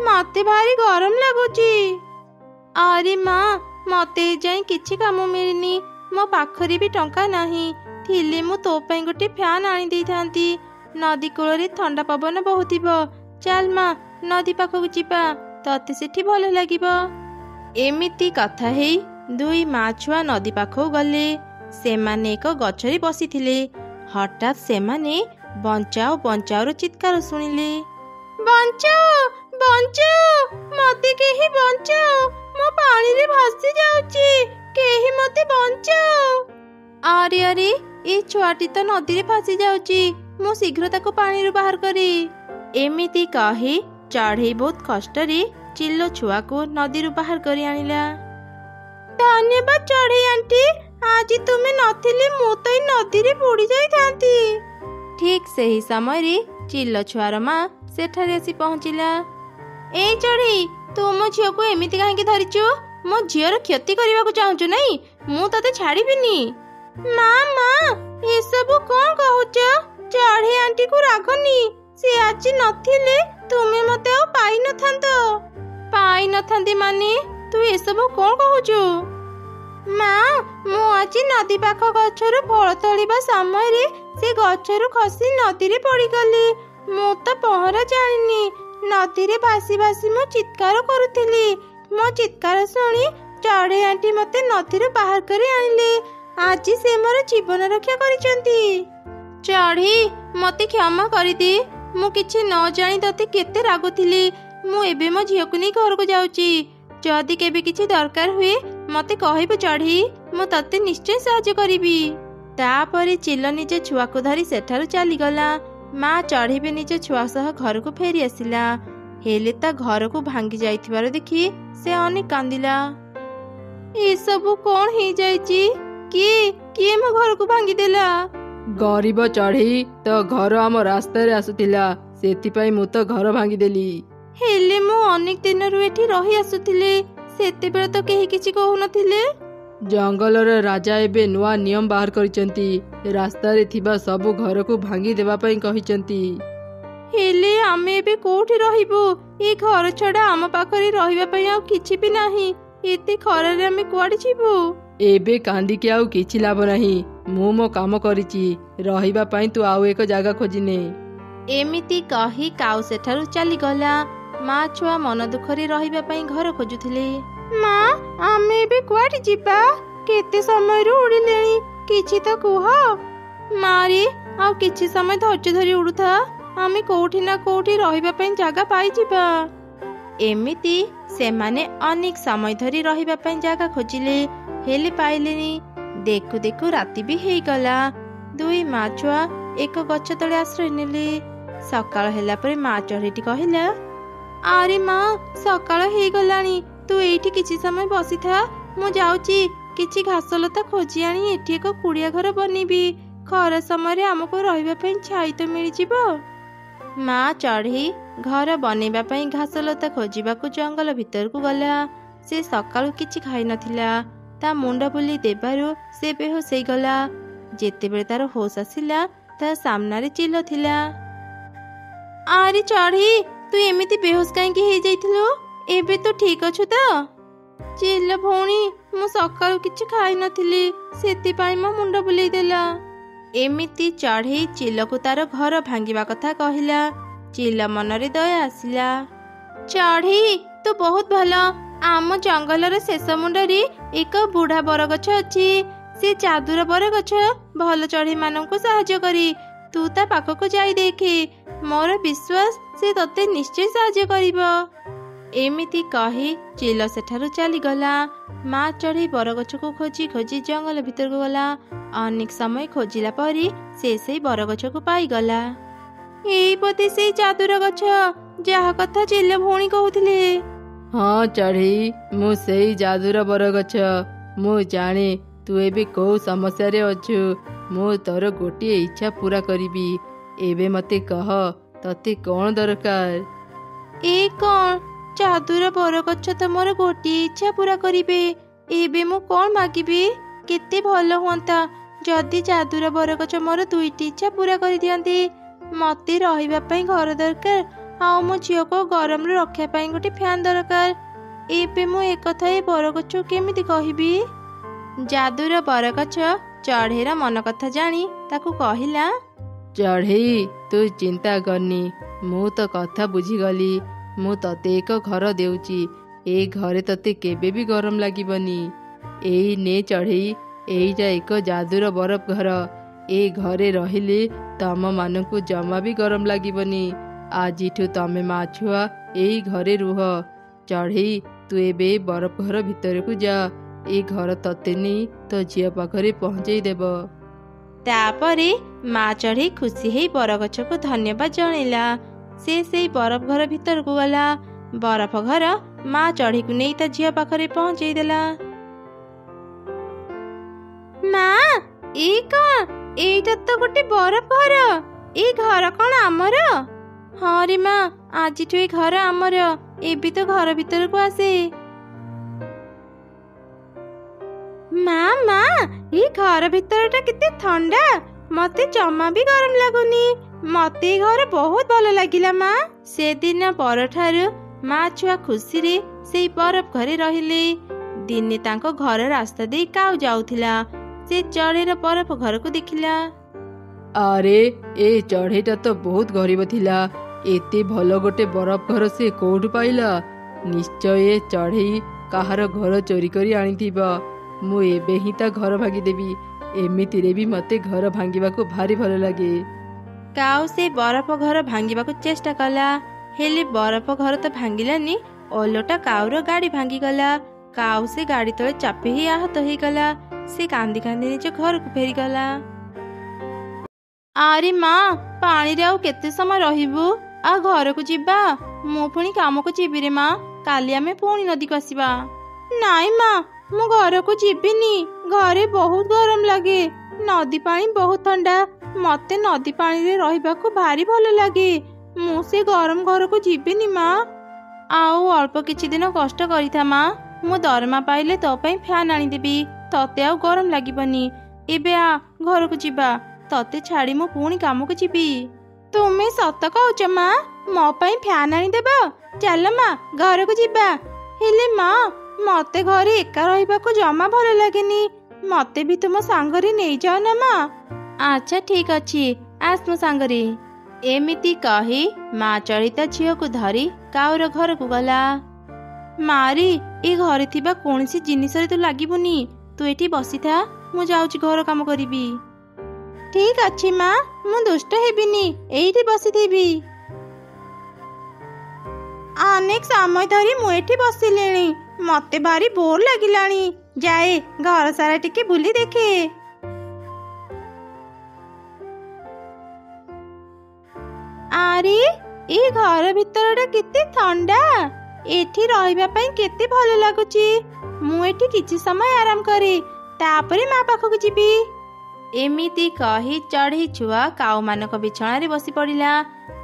मते भारी गरम लगुची। अरे माँ मते जाई किछि काम मिलनी, मो पाखरी भी टंका नाही। थिले मु तो पई गोटे फैन आनी देई थांती। नदी कूल ठंडा पवन बहुथिबो। चल माँ नदी पाखक जीवा, तते सेठी भल लागिबो। एमिति कथा हेई दुई माँ छुआ नदी पाखक गले। सेमाने एक गछरे बसिथिले। हठात सेमाने बंचाओ बंचाओ चित्कार शुणिले। बंचाओ बंचाओ, मते केही बंचाओ, मो पानी रे भासी जाउची, केही मते बंचाओ। अरे अरे ए छुआटी तो नदी रे फासी जाउची, मो शीघ्र ताको पानी रो बाहर करी। एमिति कही चढ़ई बहुत कष्ट रे चिल्लो छुआ को नदी रो बाहर करी आनिला। धन्यवाद चढ़ई आंटी, आज तुमे नथिले मु तो नदी रे बुड़ी जाई थांती। ठीक सही समय रे चिल्लो छुआर माँ सेठारे आसी पहुँचिला। ए चढ़ई तू मो झील को एमिति काहेकि धरिचु? मो झीर क्षति करने को चाहूँ नहीं, मु तते छाड़ीबिनी। माँ माँ ये सब कौन कहूच? चढ़ई आंटी को रागनी, से आज नथिले तुमे मते आ पाई नथांती माने तू ये सब कौन कहूचु? माँ मु आज नदी पाख गछर फल तोड़िबा समय रे से गछरु खसी नदी रे पड़ी गली। मु तो पहरा जानिनी, नदी रे भासी भासी मु चित्कार करुथिली। मो चित्कार शुणी चढ़ई आंटी मते नदी रे बाहर करी आनिले। आज से मोर जीवन रक्षा करिसंती। चढ़ई मते क्षमा करि दे, मु किछि न जानि तते केते रागुथिली। मु एबे मो झियो को नै घर को जाउची। जदि केबे किछि दरकार हुए मते कहिबो चढ़ई, मु तते निश्चय सहायता करिबी। तापरे चिल्लो निज छुआ को धरी सेठारु चली गला। माँ चढ़ई भी निज छुआ सह घर को फेरी आसिला। हेले ता घर को भांगी जाइथिबार देखि से अनेक कांदिला। ए सब कौन हे जाइची? किए मो घर को भांगी देला? गरीब चढ़ई तो घर आम रास्ता रे आसुथिला, सेथिपाई मु तो घर भांगी देली। हेले मु अनेक दिन रु एठी रही आसुथिले, सेतेबेले तो केही किछि कहू नथिले। जंगलर राजा एबे नुआ नियम बाहर करिसंती, रास्ता रे थिबा सब घर को भांगी देबा पई कहिसंती। हेले आमे एबे कोठी रहिबो? ए घर छडा आम पाखरी रहिबा पई आ किछि भी नाही। एते खरा रे आमे कुआडे छिबो? एबे कांदी के आउ किछि लाभ नाही। मु मो काम करिछि, रहिबा पई तू आउ एक जागा खोजिने। एमिति कही काउ सेठारु चली गला। माँ छुआ मन दुखरी रहिबा पई घर खोजुथिले। माँ आमे एबे कुआडे जिबा? केते समय रु उड़िलेनी, किछि तो कुह। मारी आ किछि समय धैर्य धरी उड़ुथा, आमे कोठी ना कोठी रहिबा पई जागा पाई जिबा। एमिति सेमाने अनेक समय धरी रहिबा पई जागा खोजिले, हेले पाइलेनी। देखु देखु राति भी हेई गला। दुई माँ छुआ एक गछ तले आश्रय नेले। सकाळ हेला परे माँ चढ़ईटी कहिला, अरे माँ सकाळ हेई गलानी, तू एठी किछि समय बसी था, मु जाउची किछि घास लता खोजी आनी एठी एक कुड़िया घर बनीबी। खरा समय रे हमको रहिबा पई छाई तो मिल जिवो। माँ चढ़ई घर बनेबा पई घास लता खोजिबा को जंगल भीतर को गला। से सकाळु किछि खाई नथिला, ता मुंड बुली देबारु से बेहोश होई गला। जेतेबेले तार होश आसिला ता सामना रे चिल्लो थिला। अरे चढ़ई तू एमिति बेहोश काहेकि हेई जाइथिलो? एबे तो ठीक अछु तो? चिल्लो भौणी मु सकाळु किछि खाई नथिली, सेति पई मो मुंड बुलेई देला। एमिति चढ़ई चिल्लो को तार घर भांगिबा कथा कहिला। चिल्लो मनरे दया आसिला। चढ़ई तू बहुत भल। आम जंगलर शेष मुंडरी एक बुढ़ा बरगछ अछि। से जादुर बरगछ भल चढ़ई माननकु सहायता करी। तू ता पाखकु जाई देखी, मोर विश्वास से तते निश्चय सहायता करिबो। एमिति कही चिल्लो सेठारु चली गला। माँ चढ़ई बरगछ को खोजी खोजी जंगल भीतर को गला। अनेक समय खोजिला परी से बरगछ को पाई गला। एई बोधे से जादुर गछ जहा कथा चिल्लो भौणी कहूथिले। हाँ चढ़ई मु सेई जादुर बरगछ। मु जाने तू एबे को समस्या रे अछु। मु तोर गोटिए इच्छा पूरा करिबी। एबे मते कह तते कौन दरकार? ए कौन जादुर बरगछ तो मोर गोटिए इच्छा पूरा करिबे। एबे मु कौन मागिबी? केते भल हुंता जदि जादुर बरगछ मोर दुईटी इच्छा पूरा करि दियंती। मते रहिबा पई घर दरकार ଆଉ ମୋ ଝିଅକୁ ଗରମରୁ ରକ୍ଷା ପାଇଁ ଗୋଟେ ଫ୍ୟାନ୍ ଦରକାର। ଏବେ ମୁଁ ଏକଥା ଏ ବରଗଛ କେମିତି କହିବି? ଯାଦୁର ବରଗଛ ଚଢ଼େଇର ମନ କଥା ଜାଣି ତାକୁ କହିଲା, ଚଢ଼େଇ ତୁ ଚିନ୍ତା କରନି, ମୁଁ ତ କଥା ବୁଝିଗଲି। ମୁଁ ତତେ ଏକ ଘର ଦେଉଛି। ଏଇ ଘରେ ତତେ କେବେ ବି ଗରମ ଲାଗିବନି। ଏଇ ନେ ଚଢ଼େଇ, ଏଇଟା ଏକ ଯାଦୁର ବରଫ ଘର। ଏଇ ଘରେ ରହିଲେ ତମମାନଙ୍କୁ ଜମା ବି ଗରମ ଲାଗିବନି। ଆଜିଠୁ ତମେ ମା ଛୁଆ ଏଇ ଘରେ ରୁହ। ଚଢ଼େଇ ତୁ ଏବେ ବରଫ ଘର ଭିତରକୁ ଯା। ଏଇ ଘର ତତେ ନେଇ ତୋ ଝିଅ ପାଖରେ ପହଞ୍ଚେଇ ଦେବ। ତାପରେ ମା ଚଢ଼େଇ ଖୁସି ହେଇ ବରଗଛକୁ ଧନ୍ୟବାଦ ଜଣେଇଲା। ସେ ସେଇ ବରଫ ଘର ଭିତରକୁ ଗଲା। ବରଫ ଘର ମା ଚଢ଼େଇକୁ ନେଇ ତା ଝିଅ ପାଖରେ ପହଞ୍ଚେଇ ଦେଲା। ମା, ଏଇ କଣ? ଏଇଟା ତ ଗୋଟେ ବରଫ ଘର। ଏଇ ଘର କଣ ଆମର? ହଁ ରେ ମା, ଆଜିଠୁ ଏଇ ଘର ଆମର। ଏବେ ତ ଘର ଭିତରକୁ ଆସେ। ମା, ଏଇ ଘର ଭିତରଟା କେତେ ଥଣ୍ଡା। ମତେ ଜମା ବି ଗରମ ଲାଗୁନି। ମତେ ଏଇ ଘର ବହୁତ ଭଲ ଲାଗିଲା ମା। ସେଦିନ ପରଠାରୁ ମା ଛୁଆ ଖୁସିରେ ସେଇ ବରଫ ଘରେ ରହିଲେ। ଦିନେ ତାଙ୍କ ଘର ରାସ୍ତା ଦେଇ କାଉ ଯାଉଥିଲା। ସେ ଚଢ଼େଇର ବରଫ ଘରକୁ ଦେଖିଲା। ଆରେ ଏ ଚଢ଼େଇଟା ତ ବହୁତ ଗରିବ ଥିଲା। ଏତେ ଭଲ ଗୋଟେ ବରଫ ଘର ସେ କୋଉଠୁ ପାଇଲା? ନିଶ୍ଚୟ ଏ ଚଢ଼େଇ କାହାର ଘର ଚୋରି କରି ଆଣିଥିବ। ମୁଁ ଏବେ ହିଁ ତା ଘର ଭାଙ୍ଗିଦେବି। ଏମିତିରେ ବି ମତେ ଘର ଭାଙ୍ଗିବାକୁ ଭାରି ଭଲ ଲାଗେ। କାଉ ସେ ବରଫ ଘର ଭାଙ୍ଗିବାକୁ ଚେଷ୍ଟା କଲା, ହେଲେ ବରଫ ଘର ତ ଭାଙ୍ଗିଲାନି, ଓଲଟା କାଉର ଗାଡ଼ି ଭାଙ୍ଗିଗଲା। କାଉ ସେ ଗାଡ଼ି ତଳେ ଚାପି ହେଇ ଆହତ ହେଇଗଲା। ସେ କାନ୍ଦି କାନ୍ଦି ନିଜ ଘରକୁ ଫେରିଗଲା। ଆରେ ମା, ପାଣିରେ ଆଉ କେତେ ସମୟ ରହିବୁ? ଆଉ ଘରକୁ ଯିବା। ମୁଁ ପୁଣି କାମକୁ ଯିବି ରେ ମା। କାଲି ଆମେ ପୁଣି ନଦୀକୁ ଆସିବା। ନାଇଁ ମା, ମୁଁ ଘରକୁ ଯିବିନି। ଘରେ ବହୁତ ଗରମ ଲାଗେ। ନଦୀ ପାଣି ବହୁତ ଥଣ୍ଡା। ମତେ ନଦୀ ପାଣିରେ ରହିବାକୁ ଭାରି ଭଲ ଲାଗେ। ମୁଁ ସେ ଗରମ ଘରକୁ ଯିବିନି ମା। ଆଉ ଅଳ୍ପ କିଛି ଦିନ କଷ୍ଟ କରିଥା ମା। ମୁଁ ଦରମା ପାଇଲେ ତୋ ପାଇଁ ଫ୍ୟାନ୍ ଆଣିଦେବି। ତତେ ଆଉ ଗରମ ଲାଗିବନି। ଏବେ ଆ, ଘରକୁ ଯିବା। ତତେ ଛାଡ଼ି ମୁଁ ପୁଣି କାମକୁ ଯିବି। ତୁମେ ସତ କହୁଛ ମା? ମୋ ପାଇଁ ଫ୍ୟାନ୍ ଆଣିଦେବ? ଚାଲ ମା, ଘରକୁ ଯିବା। ହେଲେ ମା, ମତେ ଘରେ ଏକା ରହିବାକୁ ଜମା ଭଲ ଲାଗେନି। ମତେ ବି ତୁମ ସାଙ୍ଗରେ ନେଇଯାଅ ନା ମା। ଆଚ୍ଛା ଠିକ ଅଛି, ଆସ ମୋ ସାଙ୍ଗରେ। ଏମିତି କହି ମା ଚଢ଼େଇ ତା ଝିଅକୁ ଧରି କାଉର ଘରକୁ ଗଲା। ମାରି, ଏ ଘରେ ଥିବା କୌଣସି ଜିନିଷରେ ତୁ ଲାଗିବୁନି। ତୁ ଏଠି ବସିଥା, ମୁଁ ଯାଉଛି ଘର କାମ କରିବି। ଠିକ ଅଛି ମା, ମୁଁ ଦୁଷ୍ଟ ହେବିନି, ଏଇଠି ବସିଥିବି। ଅନେକ ସମୟ ଧରି ମୁଁ ଏଠି ବସିଲିଣି। ମତେ ଭାରି ବୋର ଲାଗିଲାଣି। ଯାଏ ଘର ସାରା ଟିକେ ବୁଲି ଦେଖେ। ଆରେ ଏଇ ଘର ଭିତରଟା କେତେ ଥଣ୍ଡା। ଏଠି ରହିବା ପାଇଁ କେତେ ଭଲ ଲାଗୁଛି। ମୁଁ ଏଠି କିଛି ସମୟ ଆରାମ କରେ, ତାପରେ ମା ପାଖକୁ ଯିବି। ଏମିତି କହି ଚଢ଼େଇ ଛୁଆ କାଉମାନଙ୍କ ବିଛଣାରେ ବସି ପଡ଼ିଲା।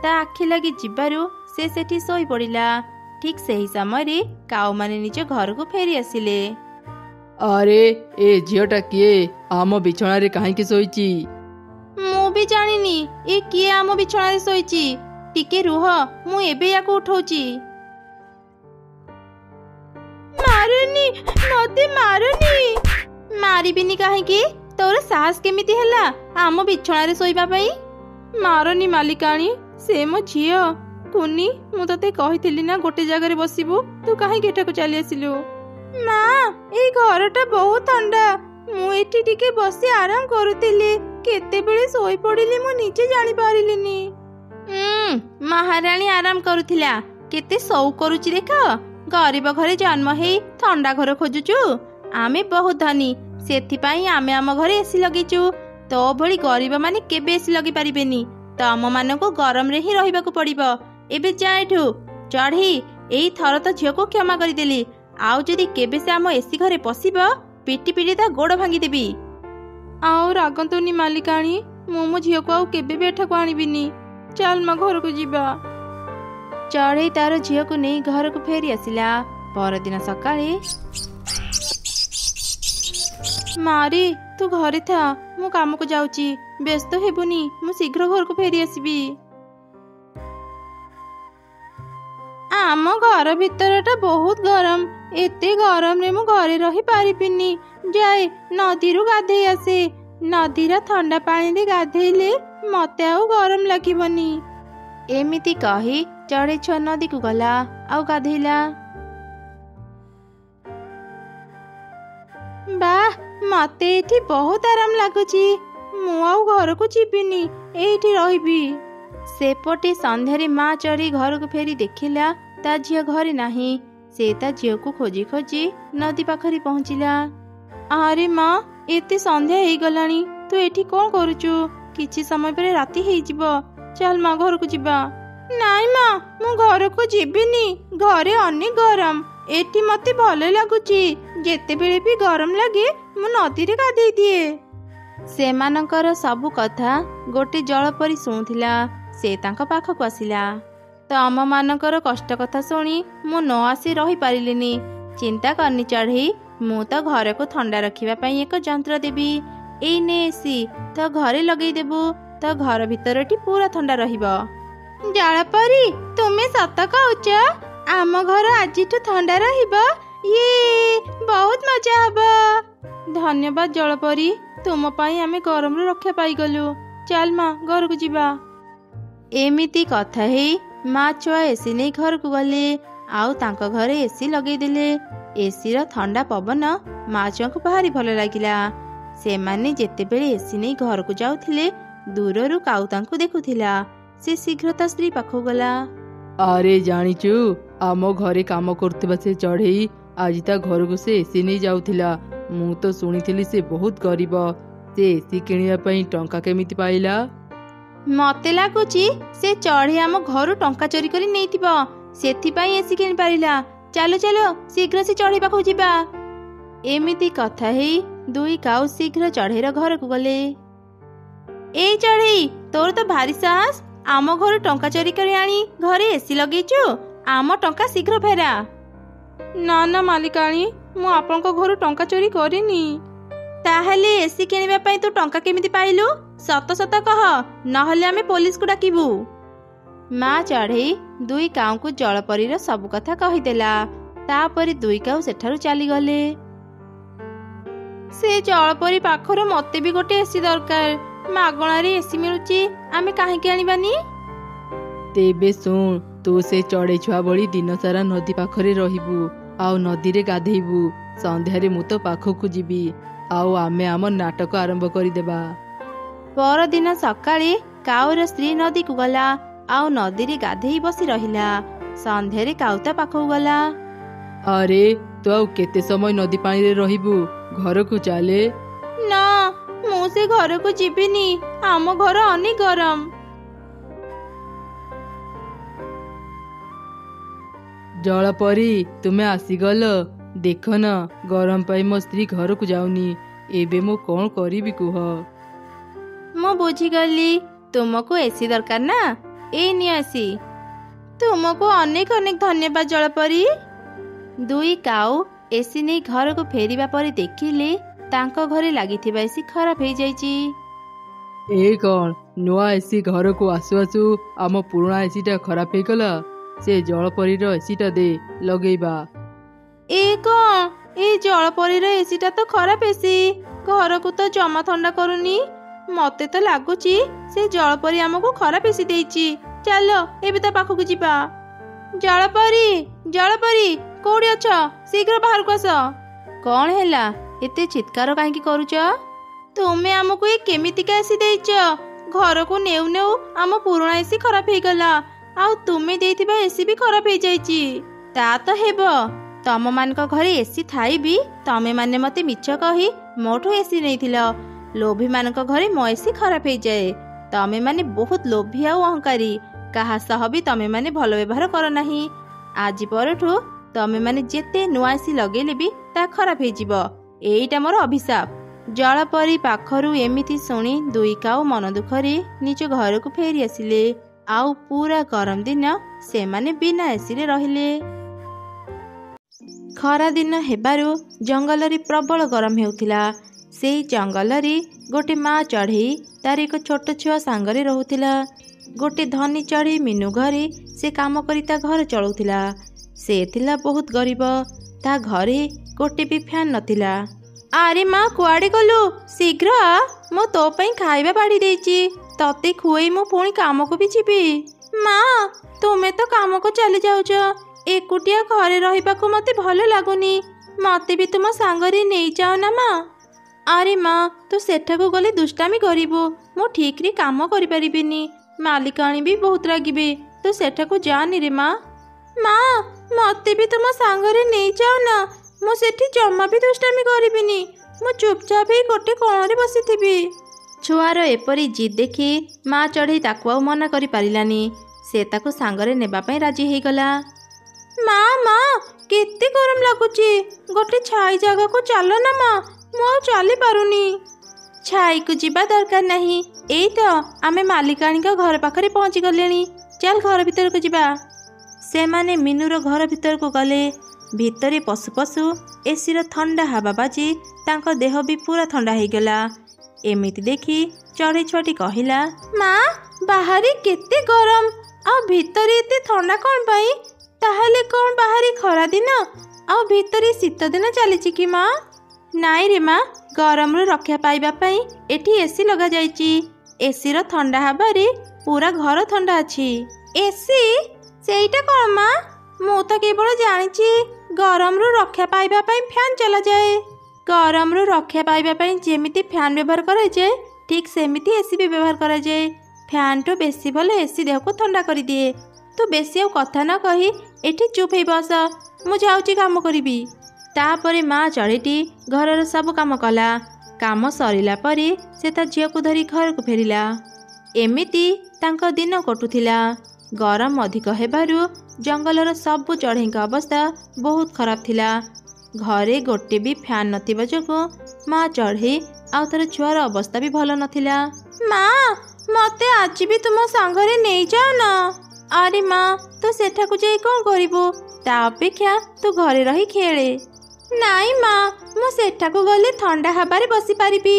ତା ଆଖି ଲାଗି ଯିବାରୁ ସେ ସେଠି ଶୋଇ ପଡ଼ିଲା। ଠିକ ସେହି ସମୟରେ କାଉମାନେ ନିଜ ଘରକୁ ଫେରି ଆସିଲେ। ଆରେ ଏ ଝିଅଟା କିଏ? ଆମ ବିଛଣାରେ କାହିଁକି ଶୋଇଛି? ମୁଁ ବି ଜାଣିନି ଏ କିଏ ଆମ ବିଛଣାରେ ଶୋଇଛି। ଟିକେ ରୁହ, ମୁଁ ଏବେ ୟାକୁ ଉଠଉଛି। ମାରୁନି, ମତେ ମାରୁନି। ମାରିବିନି କାହିଁକି? ତୋର ସାହସ କେମିତି ହେଲା ଆମ ବିଛଣାରେ ଶୋଇବା ପାଇଁ? ମାରନି ମାଲିକାଣୀ, ସେ ମୋ ଝିଅ। କୁନି, ମୁଁ ତତେ କହିଥିଲି ନା ଗୋଟେ ଜାଗାରେ ବସିବୁ, ତୁ କାହିଁକି ଏଠାକୁ ଚାଲି ଆସିଲୁ? ମା, ଏଇ ଘରଟା ବହୁତ ଥଣ୍ଡା। ମୁଁ ଏଠି ଟିକେ ବସି ଆରାମ କରୁଥିଲି। କେତେବେଳେ ଶୋଇ ପଡ଼ିଲି ମୁଁ ନିଜେ ଜାଣିପାରିଲିନି। ମହାରାଣୀ ଆରାମ କରୁଥିଲା। କେତେ ସଉକ କରୁଛି ଦେଖ। ଗରିବ ଘରେ ଜନ୍ମ ହେଇ ଥଣ୍ଡା ଘର ଖୋଜୁଛୁ। ଆମେ ବହୁତ ଧନୀ, ସେଥିପାଇଁ ଆମେ ଆମ ଘରେ ଏସି ଲଗେଇଛୁ। ତୋ ଭଳି ଗରିବ ମାନେ କେବେ ଏସି ଲଗେଇ ପାରିବେନି। ତମ ମାନଙ୍କୁ ଗରମରେ ହିଁ ରହିବାକୁ ପଡ଼ିବ। ଏବେ ଯା ଏଠୁ। ଚଢ଼େଇ, ଏଇ ଥର ତ ଝିଅକୁ କ୍ଷମା କରିଦେଲି। ଆଉ ଯଦି କେବେ ସେ ଆମ ଏସି ଘରେ ପଶିବ, ପିଟି ପିଟି ତା ଗୋଡ଼ ଭାଙ୍ଗିଦେବି। ଆଉ ରାଗନ୍ତୁନି ମାଲିକାଣୀ, ମୁଁ ମୋ ଝିଅକୁ ଆଉ କେବେ ବି ଏଠାକୁ ଆଣିବିନି। ଚାଲ ମା, ଘରକୁ ଯିବା। ଚଢ଼େଇ ତାର ଝିଅକୁ ନେଇ ଘରକୁ ଫେରି ଆସିଲା। ପରଦିନ ସକାଳେ, ମାରି ତୁ ଘରେ ଥା, ମୁଁ କାମକୁ ଯାଉଛି। ବ୍ୟସ୍ତ ହେବୁନି, ମୁଁ ଶୀଘ୍ର ଘରକୁ ଫେରି ଆସିବି। ଆମ ଘର ଭିତରଟା ବହୁତ ଗରମ। ଏତେ ଗରମରେ ମୁଁ ଘରେ ରହି ପାରିବିନି। ଯାଏ ନଦୀରୁ ଗାଧେଇ ଆସେ। ନଦୀର ଥଣ୍ଡା ପାଣିରେ ଗାଧେଇଲେ ମତେ ଆଉ ଗରମ ଲାଗିବନି। ଏମିତି କହି ଚଢ଼େଇ ଛୁଆ ନଦୀକୁ ଗଲା ଆଉ ଗାଧେଇଲା। ବାଃ, ମତେ ଏଠି ବହୁତ ଆରାମ ଲାଗୁଛି। ମୁଁ ଆଉ ଘରକୁ ଯିବିନି, ଏଇଠି ରହିବି। ସେପଟେ ସନ୍ଧ୍ୟାରେ ମା ଚଢ଼େଇ ଘରକୁ ଫେରି ଦେଖିଲା ତା ଝିଅ ଘରେ ନାହିଁ। ସେ ତା ଝିଅକୁ ଖୋଜି ଖୋଜି ନଦୀ ପାଖରେ ପହଞ୍ଚିଲା। ଆରେ ମା, ଏତେ ସନ୍ଧ୍ୟା ହେଇଗଲାଣି, ତୁ ଏଠି କ'ଣ କରୁଛୁ? କିଛି ସମୟ ପରେ ରାତି ହେଇଯିବ। ଚାଲ ମା, ଘରକୁ ଯିବା। ନାଇଁ ମା, ମୁଁ ଘରକୁ ଯିବିନି। ଘରେ ଅନେକ ଗରମ। ଏଠି ମତେ ଭଲ ଲାଗୁଛି। ଯେତେବେଳେ ବି ଗରମ ଲାଗେ ମୁଁ ନଦୀରେ ଗାଧେଇ ଦିଏ। ସେମାନଙ୍କର ସବୁ କଥା ଗୋଟେ ଜଳପରି ଶୁଣୁଥିଲା। ସେ ତାଙ୍କ ପାଖକୁ ଆସିଲା। ତମମାନଙ୍କର କଷ୍ଟ କଥା ଶୁଣି ମୁଁ ନ ଆସି ରହିପାରିଲିନି। ଚିନ୍ତା କରନି ଚଢ଼େଇ, ମୁଁ ତ ଘରକୁ ଥଣ୍ଡା ରଖିବା ପାଇଁ ଏକ ଯନ୍ତ୍ର ଦେବି। ଏଇ ନେ ଏସି, ତ ଘରେ ଲଗେଇଦେବୁ। ତ ଘର ଭିତରଟି ପୁରା ଥଣ୍ଡା ରହିବ। ଜଳପରି, ତୁମେ ସତ କହୁଛ? ଆମ ଘର ଆଜିଠୁ ଥଣ୍ଡା ରହିବ? ଇଏ, ବହୁତ ମଜା ହବ। ଧନ୍ୟବାଦ ଜଳପରି, ତୁମ ପାଇଁ ଆମେ ଗରମରୁ ରକ୍ଷା ପାଇଗଲୁ। ଚାଲ ମା, ଘରକୁ ଯିବା। ଏମିତି କଥା ହେଇ ମା ଛୁଆ ଏସି ନେଇ ଘରକୁ ଗଲେ ଆଉ ତାଙ୍କ ଘରେ ଏସି ଲଗେଇଦେଲେ। ଏସିର ଥଣ୍ଡା ପବନ ମା ଛୁଆଙ୍କୁ ଭାରି ଭଲ ଲାଗିଲା। ସେମାନେ ଯେତେବେଳେ ଏସି ନେଇ ଘରକୁ ଯାଉଥିଲେ, ଦୂରରୁ କାଉ ତାଙ୍କୁ ଦେଖୁଥିଲା। ସେ ଶୀଘ୍ର ତା ସ୍ତ୍ରୀ ପାଖକୁ ଗଲା। ଆରେ ଜାଣିଛୁ, ଆମ ଘରେ କାମ କରୁଥିବା ସେ ଚଢ଼େଇ ଆଜି ତା ଘରକୁ ସେ ଏସି ନେଇ ଯାଉଥିଲା। ମୁଁ ତ ଶୁଣିଥିଲି ସେ ବହୁତ ଗରିବ। ସେ ଏସି କିଣିବା ପାଇଁ ଟଙ୍କା କେମିତି ପାଇଲା? ମତେ ଲାଗୁଛି ସେ ଚଢ଼େଇ ଆମ ଘରୁ ଟଙ୍କା ଚୋରି କରି ନେଇଥିବ। ସେଥିପାଇଁ ଏସି କିଣି ପାରିଲା। ଚାଲ ଚାଲ, ଶୀଘ୍ର ସେ ଚଢ଼େଇ ପାଖକୁ ଯିବା। ଏମିତି କଥା ହେଇ ଦୁଇ କାଉ ଶୀଘ୍ର ଚଢ଼େଇର ଘରକୁ ଗଲେ। ଏଇ ଚଢ଼େଇ, ତୋର ତ ଭାରି ସାହସ। ଆମ ଘରୁ ଟଙ୍କା ଚୋରି କରି ଆଣି ଘରେ ଏସି ଲଗେଇଛୁ। ଆମ ଟଙ୍କା ଶୀଘ୍ର ଫେରା। ନା ନା ମାଲିକାଣୀ, ମୁଁ ଆପଣଙ୍କ ଘରୁ ଟଙ୍କା ଚୋରି କରିନି। ତାହେଲେ ଏସି କିଣିବା ପାଇଁ ତୁ ଟଙ୍କା କେମିତି ପାଇଲୁ? ସତ ସତ କହ, ନହେଲେ ଆମେ ପୋଲିସକୁ ଡାକିବୁ। ମା ଚଢ଼େଇ ଦୁଇ କାଉଙ୍କୁ ଜଳପରୀର ସବୁ କଥା କହିଦେଲା। ତାପରେ ଦୁଇ କାଉ ସେଠାରୁ ଚାଲିଗଲେ। ସେ ଜଳପରୀ ପାଖରୁ ମତେ ବି ଗୋଟେ ଏସି ଦରକାର। ମାଗଣାରେ ଏସି ମିଳୁଛି, ଆମେ କାହିଁକି ଆଣିବାନି? ତେବେ ଶୁଣ, ତୁ ସେ ଚଢ଼େଇ ଛୁଆ ଭଳି ଦିନସାରା ନଦୀ ପାଖରେ ରହିବୁ ଆଉ ନଦୀରେ ଗାଧେଇବୁ। ସନ୍ଧ୍ୟାରେ ମୁଁ ତ ପାଖକୁ ଯିବି ଆଉ ଆମେ ଆମ ନାଟକ ଆରମ୍ଭ କରିଦେବା। ପରଦିନ ସକାଳେ କାଉର ସ୍ତ୍ରୀ ନଦୀକୁ ଗଲା ଆଉ ନଦୀରେ ଗାଧେଇ ବସି ରହିଲା। ସନ୍ଧ୍ୟାରେ କାଉ ତା ପାଖକୁ ଗଲା। ଆରେ, ତୁ ଆଉ କେତେ ସମୟ ନଦୀ ପାଣିରେ ରହିବୁ? ଘରକୁ ଚାଲେ। ନା, ମୁଁ ସେ ଘରକୁ ଯିବିନି। ଆମ ଘର ଅନେକ ଗରମ। ଜଳପରି, ତୁମେ ଆସିଗଲ। ଦେଖ ନା, ଗରମ ପାଇଁ ମୋ ସ୍ତ୍ରୀ ଘରକୁ ଯାଉନି। ଏବେ ମୁଁ କ'ଣ କରିବି କୁହ? ମୁଁ ବୁଝିଗଲି, ତୁମକୁ ଏସି ଦରକାର ନା? ଏଇ ନିଅ ଏସି। ତୁମକୁ ଅନେକ ଅନେକ ଧନ୍ୟବାଦ ଜଳପରି। ଦୁଇ କାଉ ଏସି ନେଇ ଘରକୁ ଫେରିବା ପରେ ଦେଖିଲେ ତାଙ୍କ ଘରେ ଲାଗିଥିବା ଏସି ଖରାପ ହେଇଯାଇଛି। ଏ କ'ଣ, ନୂଆ ଏସି ଘରକୁ ଆସୁ ଆସୁ ଆମ ପୁରୁଣା ଏସିଟା ଖରାପ ହେଇଗଲା? ସେ ଜଳପରୀର ଏସିଟା ଦେ, ଲଗେଇବା। ଏ କ'ଣ, ଏଇ ଜଳପରୀର ଏସିଟା ତ ଖରାପ ଏସି। ଘରକୁ ତ ଜମା ଥଣ୍ଡା କରୁନି। ମତେ ତ ଲାଗୁଛି ସେ ଜଳପରୀ ଆମକୁ ଖରାପ ଏସି ଦେଇଛି। ଚାଲ ଏବେ ତା ପାଖକୁ ଯିବା। ଜଳପରୀ, ଜଳପରୀ, କୋଉଠି ଅଛ? ଶୀଘ୍ର ବାହାରକୁ ଆସ। କ'ଣ ହେଲା? ଏତେ ଚିତ୍କାର କାହିଁକି କରୁଛ? ତୁମେ ଆମକୁ ଏ କେମିତିକା ଏସି ଦେଇଛ? ଘରକୁ ନେଉ ନେଉ ଆମ ପୁରୁଣା ଏସି ଖରାପ ହେଇଗଲା ଆଉ ତୁମେ ଦେଇଥିବା ଏସି ବି ଖରାପ ହେଇଯାଇଛି। ତା ତ ହେବ, ତମମାନଙ୍କ ଘରେ ଏସି ଥାଇ ବି ତମେମାନେ ମତେ ମିଛ କହି ମୋଠୁ ଏସି ନେଇଥିଲ। ଲୋଭୀମାନଙ୍କ ଘରେ ମୋ ଏସି ଖରାପ ହେଇଯାଏ। ତମେମାନେ ବହୁତ ଲୋଭୀ ଆଉ ଅହଙ୍କାରୀ। କାହା ସହ ବି ତମେମାନେ ଭଲ ବ୍ୟବହାର କର ନାହିଁ। ଆଜି ପରଠୁ ତମେମାନେ ଯେତେ ନୂଆ ଏସି ଲଗେଇଲେ ବି ତା ଖରାପ ହେଇଯିବ। ଏଇଟା ମୋର ଅଭିଶାପ। ଜଳପରୀ ପାଖରୁ ଏମିତି ଶୁଣି ଦୁଇ କାଉ ମନ ଦୁଃଖରେ ନିଜ ଘରକୁ ଫେରି ଆସିଲେ ଆଉ ପୁରା ଗରମ ଦିନ ସେମାନେ ବିନା ଏସିରେ ରହିଲେ। ଖରା ଦିନ ହେବାରୁ ଜଙ୍ଗଲରେ ପ୍ରବଳ ଗରମ ହେଉଥିଲା। ସେଇ ଜଙ୍ଗଲରେ ଗୋଟେ ମା ଚଢ଼େଇ ତାର ଏକ ଛୋଟ ଛୁଆ ସାଙ୍ଗରେ ରହୁଥିଲା। गोटे धनी चढ़ी मीनू घरे से काम करी ता घर चलाउथिला। से थिला बहुत गरीब, ता घरे गोटे भी फैन नथिला। अरे माँ कुआड़े गलु, शीघ्र आ, मो तो पई खाइबा बाड़ी देइची, तते खुएई मो पुणी काम को भी जीवी। माँ तुमे तो काम को चली जाउछ, एकुटिया घरे रहिबाकू मते भल लागुनी, मते भी तुम सांगरे नहीं जाओ ना माँ। अरे माँ तू सेठाकू गले दुष्टामी करिबो, मो ठीक रे काम करि परिबिनी, मालिकाणी भी बहुत रागिबे, तू सेठाकू जानी रे माँ। माँ मते भी तुम सांगरे नहीं जाओ ना, मो सेठी जम्मा भी दुष्टामी करिबिनी, मो चुपचाप ही गोटे कोणरे बसिथिबी। छुआर एपरी जिद देखि माँ चढ़ई ताकू आउ मना करि पारिलानी। से ताकू सांगरे नेबा पई राजी हेई गला। माँ माँ केते गरम लागुची, गोटे छाई जगह को चलो ना माँ, मो चली पारुनी। छाई को जीवा दरकार नहीं, एई तो आमे मालिकाणी का घर पाखरे पहुँची गलेनी, चल घर भीतर को जीवा। से माने मीनूर घर भीतर को गले। भितरे पशु पशु एसीर ठंडा हवा बाजी तांको देह भी पूरा ठंडा हो गला। एमिति देखी चढ़ई छुआटी कहिला, माँ बाहरी केते गरम, आ भितरे एते ठंडा कौन पाई? ताहले कौन बाहरी खरा दिन आ भितरे शीत दिन चलीची कि माँ? नाई रे माँ, गरम रु रक्षा पाइबा पई एठी एसी लगा जाइची। एसीर ठंडा हवारे पूरा घर ठंडा अछि। एसी सेईटा कौन माँ? मु तो केवल जानिची गरम रु रक्षा पाइबा पई फैन चला जाए। गरम रु रक्षा पाइबा पई जेमिति फैन व्यवहार करा जाए, ठीक सेमिति एसी भी व्यवहार करा जाए। फैन तो बेसी भले एसी देह को ठंडा कर दिए। तू बेसी आउ कथा न कही एठी चुप ही बस, मु जाउची काम करिबी। तापरे माँ चढ़ीटी घरर सब काम कला। काम सरिला परे से ता झियो को धरी घर को फेरिला। एमिति तांको दिन कटुथिला। गरम अधिक हेबारु जंगलर सबु चढ़ईक अवस्था बहुत खराब थिला। घरे गोटे भी फैन नथिबा जोगु माँ चढ़ई आउ तार छुआर अवस्था भी भल नथिला। माँ मते आज भी तुम सांगरे नहीं जाओ ना। अरे माँ तू सेठाकू जाई कौन करिबो, ता अपेक्षा तू घरे रही खेले। नाई माँ मु सेठाकू गले ठंडा हबारे बसी पारिबी,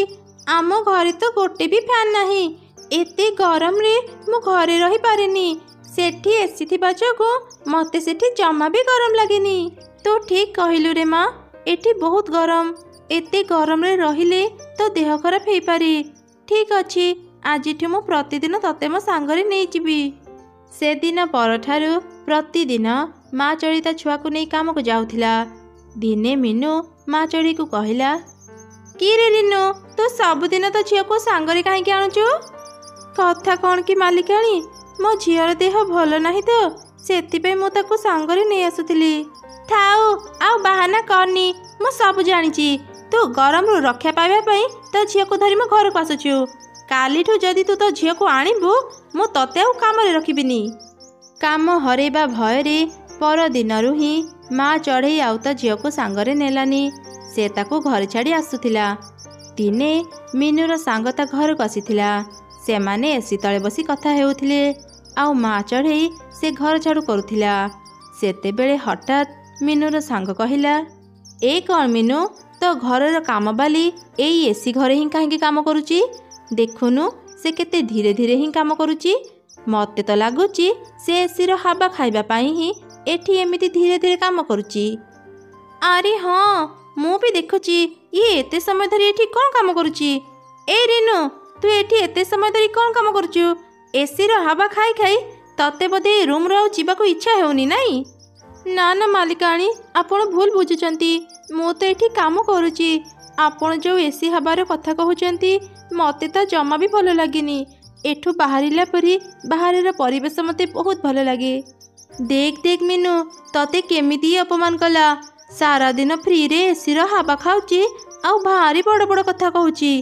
आम घरे तो गोटे भी फैन नहीं, एते गरम रे मु घरे रही पारेनी। सेठी एसी थिबा जोगु मते सेठी जमा भी गरम लागेनी। तो ठीक कहिलु रे माँ, एठी बहुत गरम, एते गरम रे रहिले तो देह खराब हेई पारे। ठीक अछि, आजिठु मु प्रतिदिन तते मो सांगरे नहीं जीवी। से दिन परठारु प्रतिदिन माँ चढ़ी ता छुआ को नहीं काम को जाउथिला। दिने मीनू माँ चढ़ी को कहिला, कि रे रीनू तू सबुदिन तो झियो को सांगरे काहे आणुचु? कथा कौन कि मालिकाणी, मो झियर देह भल नहीं तो सेतिपे मु ताकू सांगरे नहीं आसुथिली। थाउ आउ बाहाना करनी, मु सब जानिची तू गरम रु रक्षा पाइबा पई तो झियो को धरी मो घर को आसुछु। कालीठू जदि तू तो झियो को आनिबु मु तते आउ काम रे रखिबिनी। काम हरेबा भयरे पर दिनरु ही माँ चढ़ई आउ ता झियो को सांगरे नेलानी। से ताकू घर छाड़ी आसुथिला। दिने मीनूर सांग ता घर को आसीथिला। से माने एसी तळे बसी कथा हेउथिले आउ माँ चढ़ई से घर झाड़ू करुथिला। सेते बेले हठात मीनूर सांग कहिला, ए कौन मीनू तो घरर काम बाली एई एसी घरे ही काहे काम करूची? देखुनु से केते धीरे धीरे ही काम करूची। मते तो लागुची से एसीर हवा खाइबा पाई ही एठी एमिति धीरे धीरे काम करूची। अरे हाँ मु भी देखुची ये एते समय धरी एठी कौन काम करूची। ए रीनू तू एठी एते समय धरी कौन काम करूचु? एसीर हवा खाई खाई तते बोधे रूम रो जीवाको इच्छा हेउनी नाही? ना ना मालिकाणी आपण भूल बुझुचंती, मु तो एठी काम करूची। आपण जो एसी हबार कथा कहउचंती मते तो जमा भी भल लागिनी। एठू बाहरिला परी बाहरर परिवेश मते बहुत भल लागे। देख देख मीनू तते केमिति अपमान कला। सारा दिन फ्री रे एसी रो हवा खाउची आउ भारी बड़ बड़ कथा कहउची।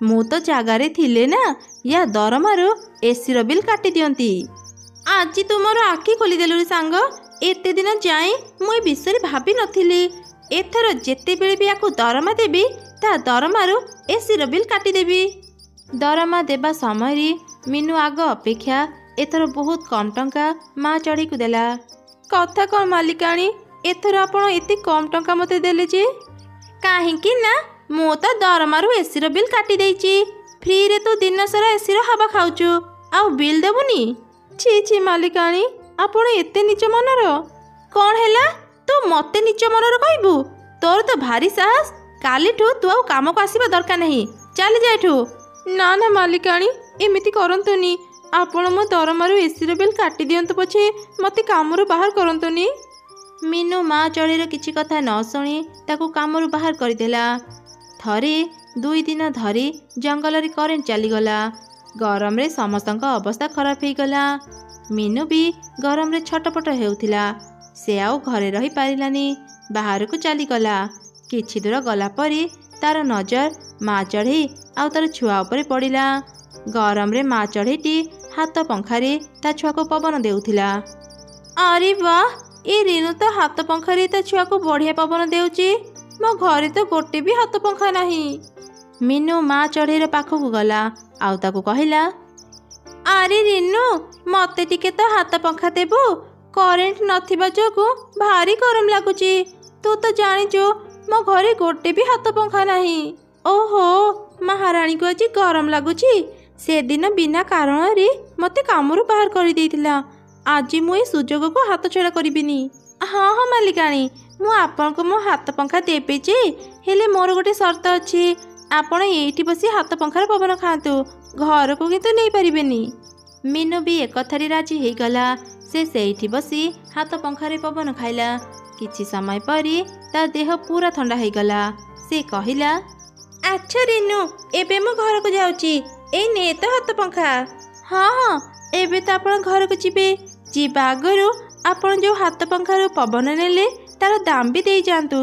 मु तो जागारे थिले ना या दरमारू एसी रो बिल काटी दियंती। आज तुमर आखि खोली देलु रे सांग, एते दिन जाए मुई विषय भाभी नथिली। एथर जेते बेले भी याकू दरमा देबी ता दरमारू एसी रो बिल काटी देबी। दरमा देबा समय मीनू आग अपेक्षा एथर बहुत कम टंका माँ चढ़ी को देला। कथा कौन मालिकाणी, एथर आपण एते कम टंका मते देले जे? काहेकि ना मु तो दरमारू एसी रो बिल काटी देइची। फ्री रे तो दिन सारा एसी रो हवा खाउचु आउ बिल देबुनी। छी छी ମାଲିକାଣୀ, ଆପଣ ଏତେ ନିଚ ମନର। କ'ଣ ହେଲା? ତୁ ମତେ ନିଚ ମନର କହିବୁ? ତୋର ତ ଭାରି ସାହସ। କାଲିଠୁ ତୁ ଆଉ କାମକୁ ଆସିବା ଦରକାର ନାହିଁ। ଚାଲି ଯା ଏଠୁ। ନା ନା ମାଲିକାଣୀ, ଏମିତି କରନ୍ତୁନି। ଆପଣ ମୋ ଦରମାରୁ ଏସିର ବିଲ୍ କାଟି ଦିଅନ୍ତୁ ପଛେ ମତେ କାମରୁ ବାହାର କରନ୍ତୁନି। ମିନୁ ମା ଚଢ଼େଇର କିଛି କଥା ନ ଶୁଣି ତାକୁ କାମରୁ ବାହାର କରିଦେଲା। ଥରେ 2 ଦିନ ଧରି ଜଙ୍ଗଲରେ କରେଣ୍ଟ ଚାଲିଗଲା। ଗରମରେ ସମସ୍ତଙ୍କ ଅବସ୍ଥା ଖରାପ ହେଇଗଲା। ମିନୁ ବି ଗରମରେ ଛଟପଟ ହେଉଥିଲା। ସେ ଆଉ ଘରେ ରହିପାରିଲାନି, ବାହାରକୁ ଚାଲିଗଲା। କିଛି ଦୂର ଗଲା ପରେ ତାର ନଜର ମା ଚଢ଼େଇ ଆଉ ତାର ଛୁଆ ଉପରେ ପଡ଼ିଲା। ଗରମରେ ମା ଚଢ଼େଇଟି ହାତ ପଙ୍ଖାରେ ତା ଛୁଆକୁ ପବନ ଦେଉଥିଲା। ଆରେ ବାଃ, ଏ ରିନୁ ତ ହାତ ପଙ୍ଖାରେ ତା ଛୁଆକୁ ବଢ଼ିଆ ପବନ ଦେଉଛି। ମୋ ଘରେ ତ ଗୋଟେ ବି ହାତ ପଙ୍ଖା ନାହିଁ। ମିନୁ ମା ଚଢ଼େଇର ପାଖକୁ ଗଲା ଆଉ ତାକୁ କହିଲା, ଆରେ ରିନୁ, ମତେ ଟିକେ ତ ହାତ ପଙ୍ଖା ଦେବୁ। କରେଣ୍ଟ ନଥିବା ଯୋଗୁଁ ଭାରି ଗରମ ଲାଗୁଛି। ତୁ ତ ଜାଣିଛୁ ମୋ ଘରେ ଗୋଟେ ବି ହାତ ପଙ୍ଖା ନାହିଁ। ଓହୋ, ମହାରାଣୀକୁ ଆଜି ଗରମ ଲାଗୁଛି। ସେଦିନ ବିନା କାରଣରେ ମତେ କାମରୁ ବାହାର କରିଦେଇଥିଲା। ଆଜି ମୁଁ ଏ ସୁଯୋଗକୁ ହାତଛଡ଼ା କରିବିନି। ହଁ ହଁ ମାଲିକାଣୀ, ମୁଁ ଆପଣଙ୍କୁ ମୋ ହାତ ପଙ୍ଖା ଦେବି ଯେ, ହେଲେ ମୋର ଗୋଟେ ସର୍ତ୍ତ ଅଛି। ଆପଣ ଏଇଠି ବସି ହାତ ପଙ୍ଖାର ପବନ ଖାଆନ୍ତୁ, ଘରକୁ କିନ୍ତୁ ନେଇପାରିବେନି। ମିନୁ ବି ଏକଥାରେ ରାଜି ହେଇଗଲା। ସେ ସେଇଠି ବସି ହାତ ପଙ୍ଖାରେ ପବନ ଖାଇଲା। କିଛି ସମୟ ପରେ ତା ଦେହ ପୁରା ଥଣ୍ଡା ହେଇଗଲା। ସେ କହିଲା, ଆଚ୍ଛା ରିନୁ, ଏବେ ମୁଁ ଘରକୁ ଯାଉଛି। ଏଇ ନେ ତ ହାତ ପଙ୍ଖା। ହଁ ହଁ, ଏବେ ତ ଆପଣ ଘରକୁ ଯିବେ। ଯିବା ଆଗରୁ ଆପଣ ଯେଉଁ ହାତ ପଙ୍ଖାରୁ ପବନ ନେଲେ ତାର ଦାମ ବି ଦେଇଯାଆନ୍ତୁ।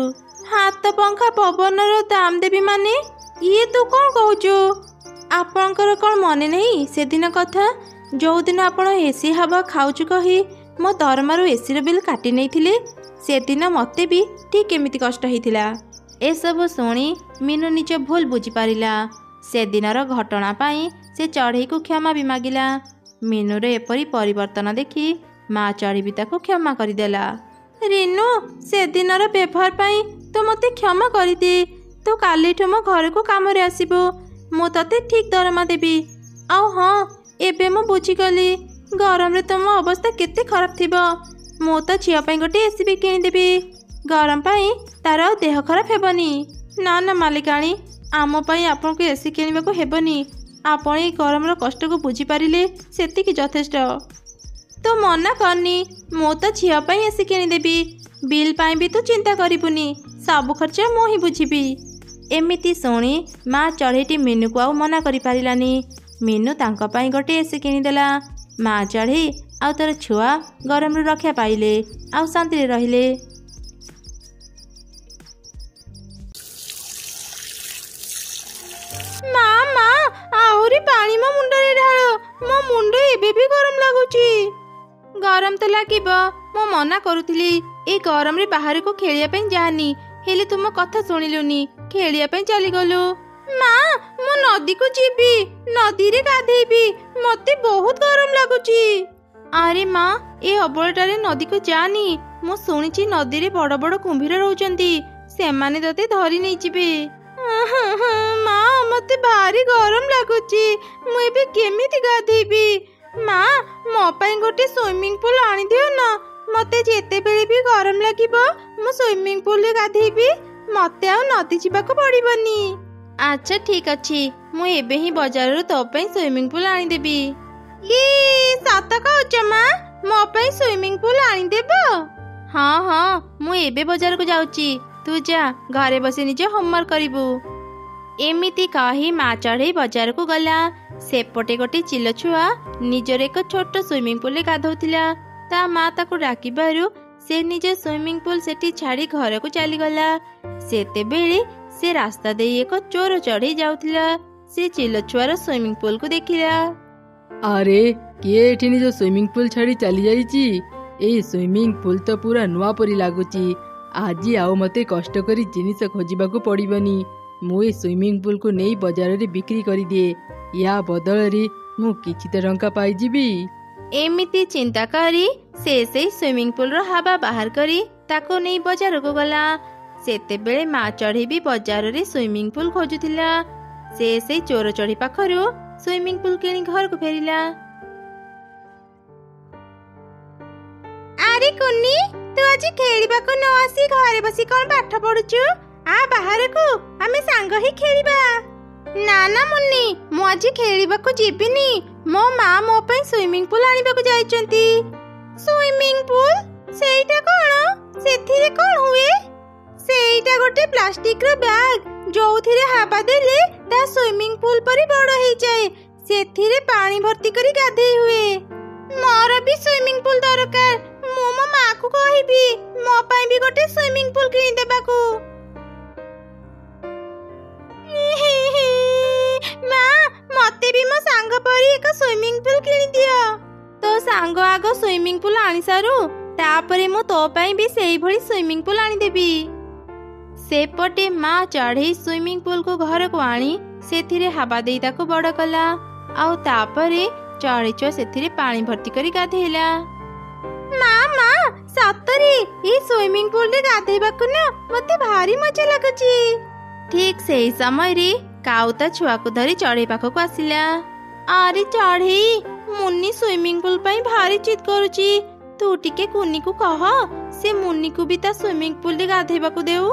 ହାତ ପଙ୍ଖା ପବନର ଦାମ ଦେବି ମାନେ? ଇଏ ତୁ କ'ଣ କହୁଛୁ? ଆପଣଙ୍କର କ'ଣ ମନେ ନାହିଁ ସେଦିନ କଥା? ଯେଉଁଦିନ ଆପଣ ଏସି ହାବା ଖାଉଛୁ କହି ମୋ ଦରମାରୁ ଏସିର ବିଲ୍ କାଟି ନେଇଥିଲେ, ସେଦିନ ମୋତେ ବି ଠିକ୍ ଏମିତି କଷ୍ଟ ହେଇଥିଲା। ଏସବୁ ଶୁଣି ମିନୁ ନିଜ ଭୁଲ ବୁଝିପାରିଲା। ସେଦିନର ଘଟଣା ପାଇଁ ସେ ଚଢ଼େଇକୁ କ୍ଷମା ବି ମାଗିଲା। ମିନୁର ଏପରି ପରିବର୍ତ୍ତନ ଦେଖି ମା ଚଢ଼େଇ ବି ତାକୁ କ୍ଷମା କରିଦେଲା। ରିନୁ, ସେଦିନର ବ୍ୟବହାର ପାଇଁ ତୁ ମୋତେ କ୍ଷମା କରିଦେ। ତୁ କାଲିଠୁ ମୋ ଘରକୁ କାମରେ ଆସିବୁ। ମୁଁ ତତେ ଠିକ୍ ଦରମା ଦେବି। ଆଉ ହଁ, ଏବେ ମୁଁ ବୁଝିଗଲି ଗରମରେ ତୁମ ଅବସ୍ଥା କେତେ ଖରାପ ଥିବ। ମୁଁ ତ ଝିଅ ପାଇଁ ଗୋଟେ ଏସି ବି କିଣିଦେବି। ଗରମ ପାଇଁ ତାର ଆଉ ଦେହ ଖରାପ ହେବନି। ନା ନା ମାଲିକାଣୀ, ଆମ ପାଇଁ ଆପଣଙ୍କୁ ଏସି କିଣିବାକୁ ହେବନି। ଆପଣ ଏଇ ଗରମର କଷ୍ଟକୁ ବୁଝିପାରିଲେ ସେତିକି ଯଥେଷ୍ଟ। ତୁ ମନା କରନି, ମୁଁ ତ ଝିଅ ପାଇଁ ଏସି କିଣିଦେବି। ବିଲ୍ ପାଇଁ ବି ତୁ ଚିନ୍ତା କରିବୁନି, ସବୁ ଖର୍ଚ୍ଚ ମୁଁ ହିଁ ବୁଝିବି। ଏମିତି ଶୁଣି ମା ଚଢ଼େଇଟି ମିନୁକୁ ଆଉ ମନା କରିପାରିଲାନି। ମିନୁ ତାଙ୍କ ପାଇଁ ଗୋଟେ ଏସି କିଣିଦେଲା। ମା ଚଢ଼େଇ ଆଉ ତାର ଛୁଆ ଗରମରୁ ରକ୍ଷା ପାଇଲେ ଆଉ ଶାନ୍ତିରେ ରହିଲେ। ମା ମା, ଆହୁରି ପାଣି ମୋ ମୁଣ୍ଡରେ ଢାଳ। ମୋ ମୁଣ୍ଡ ଏବେ ବି ଗରମ ଲାଗୁଛି। ଗରମ ତ ଲାଗିବ, ମୁଁ ମନା କରୁଥିଲି ଏଇ ଗରମରେ ବାହାରକୁ ଖେଳିବା ପାଇଁ ଯାଆନି, ହେଲେ ତୁ ମୋ କଥା ଶୁଣିଲୁନି, ଖେଳିବା ପାଇଁ ଚାଲିଗଲୁ। ମା, ମୁଁ ନଦୀକୁ ଯିବି, ନଦୀରେ ଗାଧେଇବି। ମତେ ବହୁତ ଗରମ ଲାଗୁଛି। ଆରେ ମା, ଏ ଅବଳଟାରେ ନଦୀକୁ ଯାଆନି। ମୁଁ ଶୁଣିଛି ନଦୀରେ ବଡ଼ ବଡ଼ କୁମ୍ଭୀର ରହୁଛନ୍ତି, ସେମାନେ ତତେ ଧରି ନେଇଯିବେ। ମା, ମତେ ଭାରି ଗରମ ଲାଗୁଛି। ମୁଁ ଏବେ କେମିତି ଗାଧେଇବି? ମା, ମୋ ପାଇଁ ଗୋଟେ ସୁଇମିଂ ପୁଲ ଆଣିଦିଅ ନା। ମତେ ଯେତେବେଳେ ବି ଗରମ ଲାଗିବ ମୁଁ ସୁଇମିଂ ପୁଲରେ ଗାଧେଇବି। ମତେ ଆଉ ନଦୀ ଯିବାକୁ ପଡ଼ିବନି। ଆଚ୍ଛା ଠିକ୍ ଅଛି, ମୁଁ ଏବେ ହିଁ ବଜାରରୁ ତୋ ପାଇଁ ସୁଇମିଂ ପୁଲ ଆଣିଦେବି। ସତ କହୁଛ ମା? ମୋ ପାଇଁ ସୁଇମିଂ ପୁଲ ଆଣିଦେବ? ହଁ ହଁ, ମୁଁ ଏବେ ବଜାରକୁ ଯାଉଛି। ତୁ ଯା, ଘରେ ବସି ନିଜ ହୋମୱାର୍କ କରିବୁ। ଏମିତି କହି ମା ଚଢ଼େଇ ବଜାରକୁ ଗଲା। ସେପଟେ ଗୋଟେ ଚିଲ ଛୁଆ ନିଜର ଏକ ଛୋଟ ସୁଇମିଂ ପୁଲରେ ଗାଧଉଥିଲା। ତା ମା ତାକୁ ଡାକିବାରୁ ସେ ନିଜ ସୁଇମିଂ ପୁଲ ସେଠି ଛାଡ଼ି ଘରକୁ ଚାଲିଗଲା। ସେତେବେଳେ ସେ ରାସ୍ତା ଦେଇ ଏକ ଚୋର ଚଢ଼େଇ ଯାଉଥିଲା। ସେ ଚିଲ ଛୁଆର ସୁଇମିଂ ପୁଲକୁ ଦେଖିଲା। ଆରେ, କିଏ ଏଠି ନିଜ ସୁଇମିଂ ପୁଲ ଛାଡ଼ି ଚାଲି ଯାଇଛି? ଏଇ ସୁଇମିଂ ପୁଲ ତ ପୁରା ନୂଆ ପରି ଲାଗୁଛି। ଆଜି ଆଉ ମତେ କଷ୍ଟ କରି ଜିନିଷ ଖୋଜିବାକୁ ପଡ଼ିବନି। ମୁଁ ଏ ସୁଇମିଂ ପୁଲକୁ ନେଇ ବଜାରରେ ବିକ୍ରି କରିଦିଏ। ୟା ବଦଳରେ ମୁଁ କିଛି ତ ଟଙ୍କା ପାଇଯିବି। ଏମିତି ଚିନ୍ତା କରି ସେ ସେଇ ସୁଇମିଂ ପୁଲର ହାବା ବାହାର କରି ତାକୁ ନେଇ ବଜାରକୁ ଗଲା। ସେତେବେଳେ ମା ଚଢ଼େଇ ବି ବଜାରରେ ସୁଇମିଂ ପୁଲ ଖୋଜୁଥିଲା। ସେ ସେଇ ଚୋର ଚଢ଼େଇ ପାଖରୁ ସୁଇମିଂ ପୁଲ କିଣି ଘରକୁ ଫେରିଲା। ଆରେ କୁନି, ତୁ ଆଜି ଖେଳିବାକୁ ନ ଆସି ଘରେ ବସି କଣ ପାଠ ପଢୁଛୁ? ଆ ବାହାରକୁ, ଆମେ ସାଙ୍ଗ ହିଁ ଖେଳିବା। ନା ନା ମୁନ୍ନି, ମୁଁ ଆଜି ଖେଳିବାକୁ ଯିବିନି। ମୋ ମା ମୋ ପାଇଁ ସୁଇମିଂ ପୁଲ ଆଣିବାକୁ ଯାଇଛନ୍ତି। Swimming pool? ସେଇଟା କଣ? ସେଥିରେ କଣ ହୁଏ? ସେଇଟା ଗୋଟେ ପ୍ଲାଷ୍ଟିକ ର ବ୍ୟାଗ, ଯୋଉଥିରେ ହାବା ଦେଲେ ତା ସୁଇମିଂ ପୁଲ ପରି ବଡ ହେଇଯାଏ। ସେଥିରେ ପାଣି ଭର୍ତ୍ତି କରି ଗାଧେଇ ହୁଏ। ମୋର ବି ସୁଇମିଂ ପୁଲ ଦରକାର। ମୁଁ ମୋ ମାକୁ କହିବି ମୋ ପାଇଁ ବି ଗୋଟେ ସୁଇମିଂ ପୁଲ କିଣି ଦେବାକୁ। ମା, ମତେ ବି ମୋ ସାଙ୍ଗ ପରି ଏକ ସୁଇମିଂ ପୁଲ କିଣି ଦିଅ। ତୋ ସାଙ୍ଗ ଆଗ ସୁଇମିଂ ପୁଲ ଆଣି ସାରୁ, ତାପରେ ମୁଁ ତୋ ପାଇଁ ବି ସେଇଭଳି ସୁଇମିଂ ପୁଲ ଆଣିଦେବି। ସେପଟେ ମା ଚଢ଼େଇ ସୁଇମିଂ ପୁଲକୁ ଘରକୁ ଆଣି ସେଥିରେ ହାବା ଦେଇ ତାକୁ ବଡ କଲା। ଆଉ ତାପରେ ଚଢ଼େଇ ଛୁଆ ସେଥିରେ ପାଣି ଭର୍ତ୍ତି କରି ଗାଧେଇଲା। ମା ମା, ସତରେ ଏଇ ସୁଇମିଂ ପୁଲରେ ଗାଧେଇବାକୁ ନା ମତେ ଭାରି ମଜା ଲାଗୁଛି। ଠିକ ସେଇ ସମୟରେ କାଉ ତା ଛୁଆକୁ ଧରି ଚଢ଼େଇ ପାଖକୁ ଆସିଲା। ଆରେ ଚଢ଼େଇ, ମୁନ୍ନି ସୁଇମିଂ ପୁଲ ପାଇଁ ଭାରି ଜିଦ୍ କରୁଛି। ତୁ ଟିକେ କୁନିକୁ କହ ସେ ମୁନ୍ନିକୁ ବି ତା ସୁଇମିଂ ପୁଲରେ ଗାଧେଇବାକୁ ଦେଉ।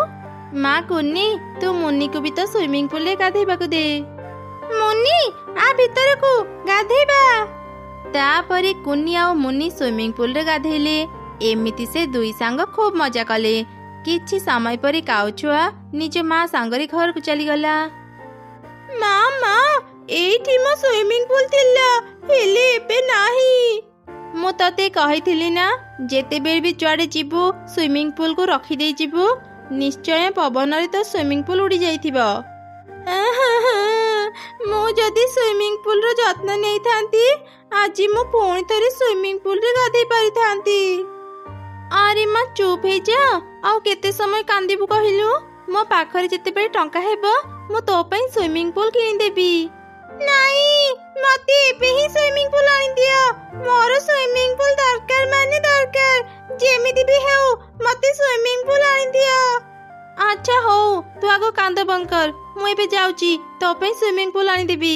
ମା କୁନି, ତୁ ମୁନ୍ନିକୁ ବି ତ ସୁଇମିଂ ପୁଲରେ ଗାଧେଇବାକୁ ଦେ। ମୁନ୍ନି, ଆ ଭିତରକୁ ଗାଧେଇବା। ତାପରେ କୁନି ଆଉ ମୁନ୍ନି ସୁଇମିଂ ପୁଲରେ ଗାଧେଇଲେ। ଏମିତି ସେ ଦୁଇ ସାଙ୍ଗ ଖୁବ୍ ମଜା କଲେ। କିଛି ସମୟ ପରେ କାଉ ଛୁଆ ନିଜ ମା ସାଙ୍ଗରେ ଘରକୁ ଚାଲିଗଲା। ମା ମା, ଏଇଠି ମୋ ସୁଇମିଂ ପୁଲ ଥିଲା, ହେଲେ ଏବେ ନାହିଁ। ମୁଁ ତତେ କହିଥିଲି ନା, ଯେତେବେଳେ ବି ଯୁଆଡେ ଯିବୁ ସୁଇମିଂ ପୁଲକୁ ରଖିଦେଇ ଯିବୁ। ନିଶ୍ଚୟ ପବନରେ ତ ସୁଇମିଂ ପୁଲ ଉଡି ଯାଇଥିବ। ମୁଁ ଯଦି ସୁଇମିଂ ପୁଲର ଯତ୍ନ ନେଇଥାନ୍ତି, ଆଜି ମୁଁ ପୁଣି ଥରେ ସୁଇମିଂ ପୁଲରେ ଗାଧେଇ ପାରିଥାନ୍ତି। ଆରେ ମା, ଚୁପ୍ ହେଇଯା। ଆଉ କେତେ ସମୟ କାନ୍ଦିବୁ କହିଲୁ? ମୋ ପାଖରେ ଯେତେବେଳେ ଟଙ୍କା ହେବ, ମୁଁ ତୋ ପାଇଁ ସୁଇମିଂ ପୁଲ କିଣିଦେବି। ନାଇଁ, ମତେ ଏବେ ହିଁ ସୁଇମିଂ ପୁଲ ଆଣିଦିଅ। ମୋର ସୁଇମିଂ ପୁଲ ଦରକାର ମାନେ ଦରକାର। ଯେମିତି ବି ହେଉ ମତେ ସୁଇମିଂ ପୁଲ ଆଣିଦିଅ। ଆଚ୍ଛା ହଉ, ତୁ ଆଗ କାନ୍ଦ ବନ୍ଦ କର। ମୁଁ ଏବେ ଯାଉଛି, ତୋ ପାଇଁ ସୁଇମିଂ ପୁଲ ଆଣିଦେବି।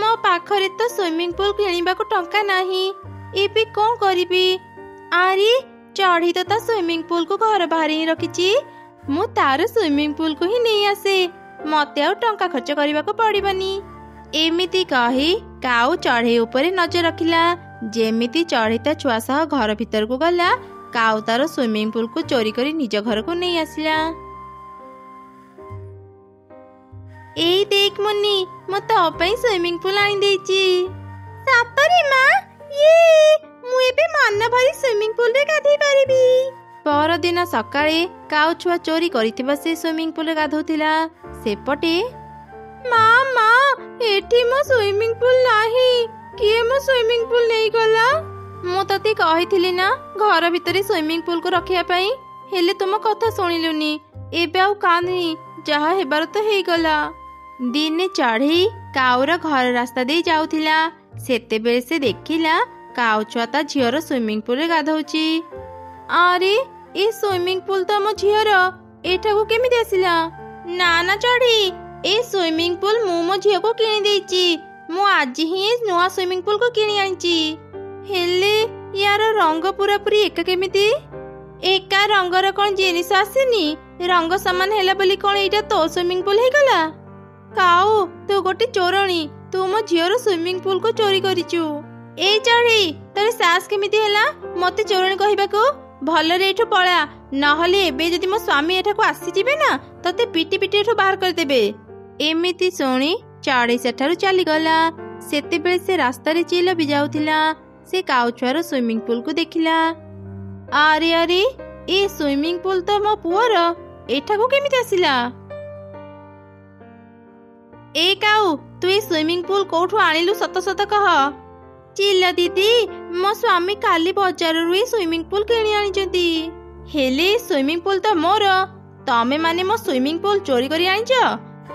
ମୋ ପାଖରେ ତ ସୁଇମିଂ ପୁଲ କିଣିବାକୁ ଟଙ୍କା ନାହିଁ। ଏବେ କଣ କରିବି? ଆରେ ଚଢ଼େଇ ତ ତା ସୁଇମିଂ ପୁଲକୁ ଘର ବାହାରେ ହିଁ ରଖିଛି। ମୁଁ ତାର ସୁଇମିଂ ପୁଲକୁ ହିଁ ନେଇ ଆସେ। ମତେ ଆଉ ଟଙ୍କା ଖର୍ଚ୍ଚ କରିବାକୁ ପଡିବନି। ଏମିତି କହି କାଉ ଚଢ଼େଇ ଉପରେ ନଜର ରଖିଲା। ଯେମିତି ଚଢ଼େଇ ତା ଛୁଆ ସହ ଘର ଭିତରକୁ ଗଲା, କାଉ ତାର ସୁଇମିଂ ପୁଲକୁ ଚୋରି କରି ନିଜ ଘରକୁ ନେଇ ଆସିଲା। ଏଇ ଦେଖ ମୁନ୍ନି, ମୁଁ ତୋ ପାଇଁ ସୁଇମିଂ ପୁଲ ଆଣିଦେଇଛି। ସତରେ ମା? ମୁଁ ଏବେ ମନ ଭରି ସୁଇମିଂ ପୁଲରେ ଗାଧେଇ ପାରିବି। ପରଦିନ ସକାଳେ କାଉ ଛୁଆ ଚୋରି କରିଥିବା ସେ ସୁଇମିଂ ପୁଲରେ ଗାଧଉଥିଲା। ସେପଟେ ମା ମା, ଏଠି ମୋ ସୁଇମିଂ ପୁଲ ନାହିଁ। କିଏ ମୋ ସୁଇମିଂ ପୁଲ ନେଇଗଲା? ମୁଁ ତତେ କହିଥିଲି ନା ଘର ଭିତରେ ସୁଇମିଂ ପୁଲକୁ ରଖିବା ପାଇଁ, ହେଲେ ତୁମ କଥା ଶୁଣିଲୁନି। ଏବେ ଆଉ କାନ୍ଦନି, ଯାହା ହେବାର ତ ହେଇଗଲା। ଦିନେ ଚଢ଼େଇ କାଉର ଘର ରାସ୍ତା ଦେଇ ଯାଉଥିଲା। ସେତେବେଳେ ସେ ଦେଖିଲା କାଉ ଛୁଆ ତା ଝିଅର ସୁଇମିଂ ପୁଲରେ ଗାଧଉଛି। ଆରେ, ଏ ସୁଇମିଂ ପୁଲ ତ ମୋ ଝିଅର, ଏଠାକୁ କେମିତି ଆସିଲା? ନା ନା ଚଢ଼େଇ, ଏ ସୁଇମିଂ ପୁଲ ମୁଁ ମୋ ଝିଅକୁ କିଣି ଦେଇଛି। ମୁଁ ଆଜି ହିଁ ନୂଆ ସୁଇମିଂ ପୁଲକୁ କିଣି ଆଣିଛି। ହେଲେ ୟାର ରଙ୍ଗ ପୁରାପୁରି ଏକା କେମିତି? ଏକା ରଙ୍ଗର କଣ ଜିନିଷ ଆସିନି? ରଙ୍ଗ ସମାନ ହେଲା ବୋଲି କଣ ଏଇଟା ତୋ ସୁଇମିଂ ପୁଲ ହେଇଗଲା? କାଉ, ତୁ ଗୋଟେ ଚୋରଣୀ। ତୁ ମୋ ଝିଅର ସୁଇମିଂ ପୁଲକୁ ଚୋରି କରିଛୁ। ଏଇ ଚଢ଼େଇ, ତୋର ସାହସ କେମିତି ହେଲା ମତେ ଚୋରଣୀ କହିବାକୁ? ଭଲରେ ଏଠୁ ପଳା, ନହେଲେ ଏବେ ଯଦି ମୋ ସ୍ୱାମୀ ଏଠାକୁ ଆସିଯିବେ ନା, ତତେ ପିଟି ପିଟି ଏଠୁ ବାହାର କରିଦେବେ। ଏମିତି ଶୁଣି ଚଢ଼େଇ ସେଠାରୁ ଚାଲିଗଲା। ସେତେବେଳେ ସେ ରାସ୍ତାରେ ଚିଲ ବି ଯାଉଥିଲା। ସେ କାଉ ଛୁଆର ସୁଇମିଂ ପୁଲକୁ ଦେଖିଲା। ଆରେ ଆରେ, ଏ ସୁଇମିଂ ପୁଲ ତ ମୋ ପୁଅର, ଏଠାକୁ କେମିତି ଆସିଲା? ଏ କାଉ, ତୁ ଏ ସୁଇମିଂ ପୁଲ କୋଉଠୁ ଆଣିଲୁ ସତ ସତ କହ। ଚିଲ ଦିଦି, ମୋ ସ୍ୱାମୀ କାଲି ବଜାରରୁ ଏ ସୁଇମିଂ ପୁଲ କିଣି ଆଣିଛନ୍ତି। ହେଲେ ସୁଇମିଂ ପୁଲ ତ ମୋର। ତମେ ମାନେ ମୋ ସୁଇମିଂ ପୁଲ ଚୋରି କରି ଆଣିଛ?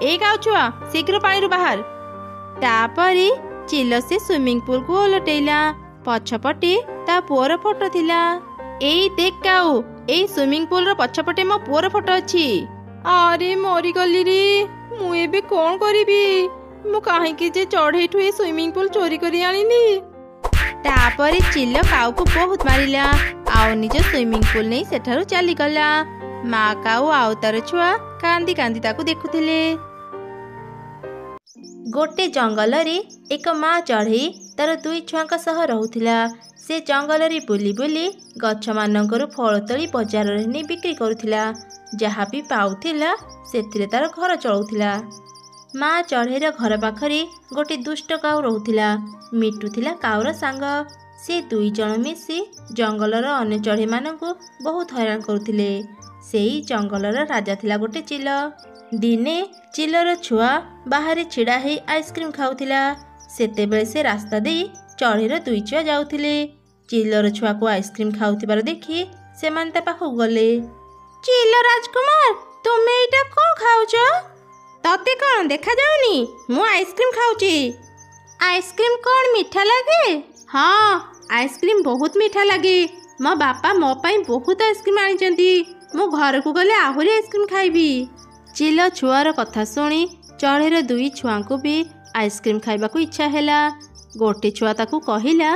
ଏ କାଉ ଛୁଆ, ଶୀଘ୍ର ପାଣିରୁ ବାହାର। ତାପରେ ଚିଲ ସେ ସୁଇମିଂ ପୁଲକୁ ଓଲଟେଇଲା। ପଛପଟେ ତା ପୁଅର ଫଟୋ ଥିଲା। ଏଇ ଦେଖ କାଉ, ଏଇ ସୁଇମିଂ ପୁଲର ପଛପଟେ ମୋ ପୁଅର ଫଟୋ ଅଛି। ଆରେ ମରିଗଲି ରେ, ମୁଁ ଏବେ କଣ କରିବି? ମୁଁ କାହିଁକି ଯେ ଚଢ଼େଇଠୁ ଏ ସୁଇମିଂ ପୁଲ ଚୋରି କରି ଆଣିଲି? ତାପରେ ଚିଲ କାଉକୁ ବହୁତ ମାରିଲା ଆଉ ନିଜ ସୁଇମିଂ ପୁଲ ନେଇ ସେଠାରୁ ଚାଲିଗଲା। ମା କାଉ ଆଉ ତାର ଛୁଆ କାନ୍ଦି କାନ୍ଦି ତାକୁ ଦେଖୁଥିଲେ। ଗୋଟେ ଜଙ୍ଗଲରେ ଏକ ମା ଚଢ଼େଇ ତାର 2 ଛୁଆଙ୍କ ସହ ରହୁଥିଲା। ସେ ଜଙ୍ଗଲରେ ବୁଲି ବୁଲି ଗଛମାନଙ୍କରୁ ଫଳ ତୋଳି ବଜାରରେ ନେଇ ବିକ୍ରି କରୁଥିଲା। ଯାହା ବି ପାଉଥିଲା ସେଥିରେ ତାର ଘର ଚଳଉଥିଲା। ମା ଚଢ଼େଇର ଘର ପାଖରେ ଗୋଟେ ଦୁଷ୍ଟ କାଉ ରହୁଥିଲା। ମିଟୁ ଥିଲା କାଉର ସାଙ୍ଗ। ସେ 2 ଜଣ ମିଶି ଜଙ୍ଗଲର ଅନ୍ୟ ଚଢ଼େଇମାନଙ୍କୁ ବହୁତ ହଇରାଣ କରୁଥିଲେ। ସେଇ ଜଙ୍ଗଲର ରାଜା ଥିଲା ଗୋଟେ ଚିଲ। ଦିନେ ଚିଲର ଛୁଆ ବାହାରେ ଛିଡ଼ା ହେଇ ଆଇସ୍କ୍ରିମ୍ ଖାଉଥିଲା। ସେତେବେଳେ ସେ ରାସ୍ତା ଦେଇ ଚଢ଼େଇର 2 ଛୁଆ ଯାଉଥିଲେ। ଚିଲର ଛୁଆକୁ ଆଇସ୍କ୍ରିମ୍ ଖାଉଥିବାର ଦେଖି ସେମାନେ ତା ପାଖକୁ ଗଲେ। ଚିଲ ରାଜକୁମାର, ତୁମେ ଏଇଟା କ'ଣ ଖାଉଛ? ତତେ କ'ଣ ଦେଖାଯାଉନି? ମୁଁ ଆଇସ୍କ୍ରିମ୍ ଖାଉଛି। ଆଇସ୍କ୍ରିମ୍ କ'ଣ ମିଠା ଲାଗେ? ହଁ, ଆଇସ୍କ୍ରିମ୍ ବହୁତ ମିଠା ଲାଗେ। ମୋ ବାପା ମୋ ପାଇଁ ବହୁତ ଆଇସ୍କ୍ରିମ୍ ଆଣିଛନ୍ତି। ମୁଁ ଘରକୁ ଗଲେ ଆହୁରି ଆଇସ୍କ୍ରିମ୍ ଖାଇବି। ଚିଲ ଛୁଆର କଥା ଶୁଣି ଚଢ଼େଇର 2 ଛୁଆଙ୍କୁ ବି ଆଇସ୍କ୍ରିମ୍ ଖାଇବାକୁ ଇଚ୍ଛା ହେଲା। ଗୋଟେ ଛୁଆ ତାକୁ କହିଲା,